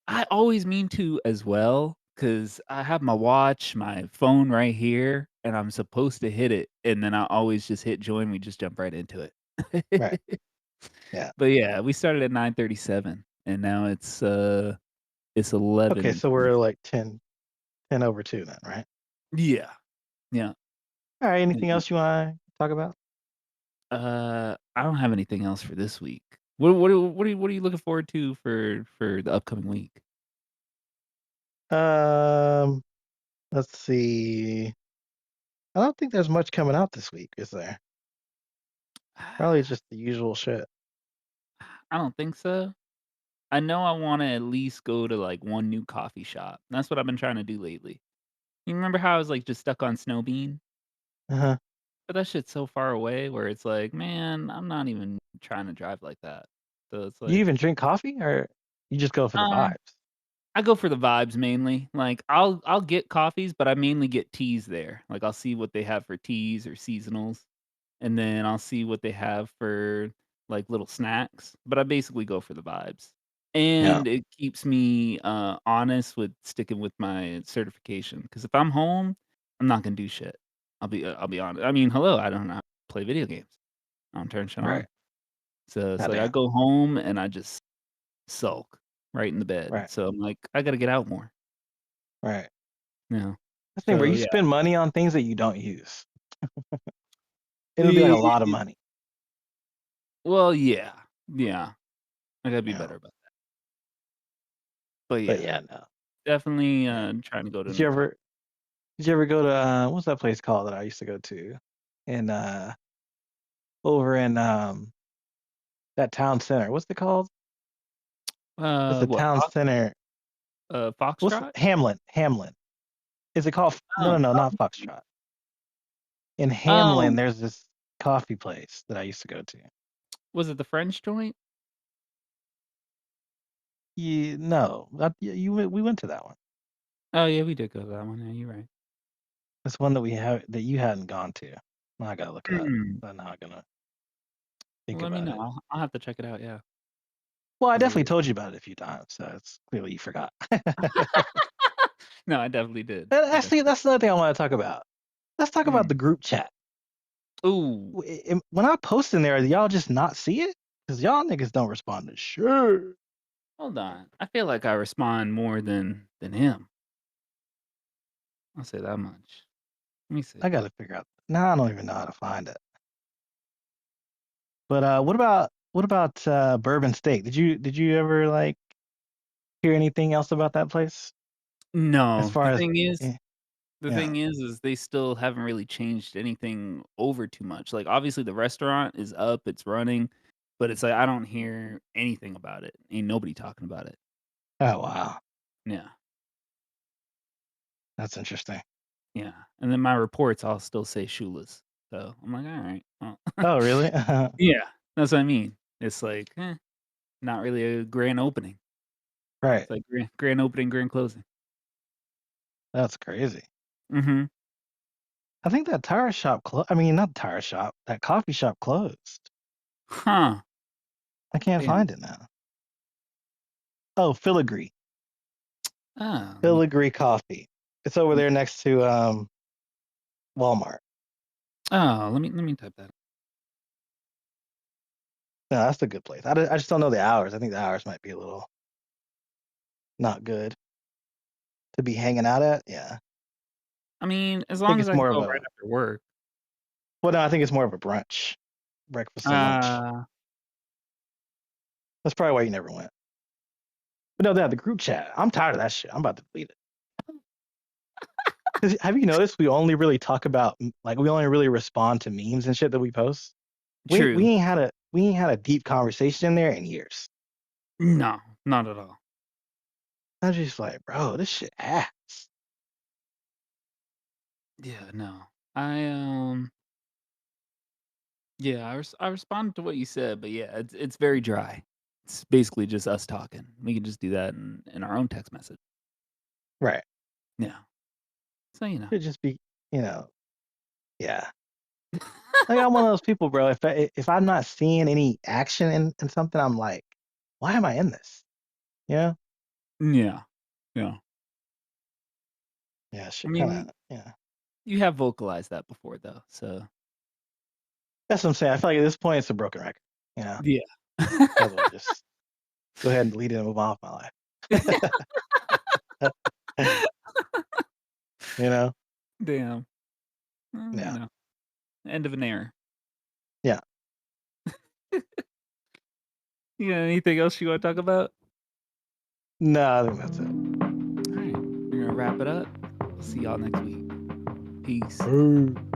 I always mean to as well, cause I have my watch, my phone right here, and I'm supposed to hit it, and then I always just hit join, we just jump right into it. Right. Yeah. But yeah, we started at 9:37, and now it's Okay, so we're 11:20. like 10 over 2 then, right? Yeah, yeah. All right. Anything Mhm. else you wanna talk about? I don't have anything else for this week. What are you looking forward to for the upcoming week? Um, let's see. I don't think there's much coming out this week, is there? Probably just the usual shit. I don't think so. I know I wanna at least go to, like, one new coffee shop. That's what I've been trying to do lately. You remember how I was, like, just stuck on Snowbean? Uh-huh. But that shit's so far away where it's like, "Man, I'm not even trying to drive like that." So it's You like, even drink coffee or you just go for the um, vibes? I go for the vibes mainly. Like, I'll get coffees, but I mainly get teas there. Like, I'll see what they have for teas or seasonals, and then I'll see what they have for, like, little snacks, but I basically go for the vibes. Yeah, And it keeps me, honest with sticking with my certification. Because if I'm home, I'm not gonna do shit. I'll be honest. I mean, hello, I don't know how to play video games. I don't turn shit right. on. So, it's like I Goddamn. go home and I just sulk right in the bed. Right, So, I'm like, "I gotta get out more." right. You know? I think where So, you yeah. spend money on things that you don't use. It'll be like a lot of E money. well, yeah. Yeah. I gotta be You know? better about that. But But yeah, yeah, no. definitely, Yeah. trying to go to a Did you new co ever did you ever go to what's that place called that I used to go to? In over in that town center. What's it called? It's the what, town center. What's Foxtrot? Hamlin? Hamlin. Is it called no, Oh, no, no, not probably. Foxtrot. In Hamlin, Um, there's this coffee place that I used to go to. was it the French joint? No, that we went to that one. Oh, yeah, we did go to that one, yeah, you're right. It's one that we have that you hadn't gone to. Now I gotta look it up. Hmm. I'm not gonna Well, think let me about know. it. I'll have to check it out, yeah. Well, I 'Cause definitely told you about it a few times, so it's clearly you forgot. No, I definitely did. And I actually, definitely that's another thing I want to talk about. Let's talk about mm. the group chat. Ooh, When I post in there, do y'all just not see it? Because y'all niggas don't respond to sure. hold on. I feel like I respond more than him. I'll say that much. Let me see. I gotta figure out. Now I don't even know how to find it. But what about Bourbon Steak? Did you ever like hear anything else about that place? As No, far as eh, the yeah. thing is they still haven't really changed anything over too much. Like, obviously, the restaurant is up, it's running, but it's like I don't hear anything about it. Ain't nobody talking about it. Oh wow, Yeah, that's interesting. yeah, and then my reports all still say shoeless. So, I'm like, "Alright, well" Oh really? Yeah, that's what I mean. It's like, not really a grand opening. Right. It's like grand opening, grand closing. That's crazy. Mhm. I think that tire shop I mean, not tire shop. That coffee shop closed. Huh. I can't Damn. find it now. Oh, Filigree. Ah, let me Filigree Coffee. It's over there next to Walmart. let me type that. No, that's a good place. I just don't know the hours. I think the hours might be a little not good to be hanging out at. Yeah. I mean, as I think long as it's I can more of go right a after work. well, no, I think it's more of a brunch, breakfast and lunch. Uh, That's probably why you never went. But no, the group chat. I'm tired of that shit. I'm about to delete it. 'Cause have you noticed we only really talk about like we only really respond to memes and shit that we post? We true. ain't had a deep conversation in there in years. No, not at all. I'm just like, bro, this shit ass. Yeah, no. I, yeah, I responded to what you said, but yeah, it's very dry. It's basically just us talking. We can just do that in our own text message. Right. Yeah. So, you know. Should just be, you know, yeah. Like I'm one of those people, bro. If I'm not seeing any action in something, I'm like, why am I in this? You know? Yeah. Yeah. Yeah, I shit kinda mean, yeah. you have vocalized that before though, so That's what I'm saying. I feel like at this point it's a broken record. You know? yeah. Might as well just go ahead and delete it and move on with my life. You know? Damn. You Yeah. know, end of an era. Yeah. You got anything else you wanna talk about? No, I think that's it. Alright, we're gonna wrap it up. We'll see y'all next week. Peace. Peace.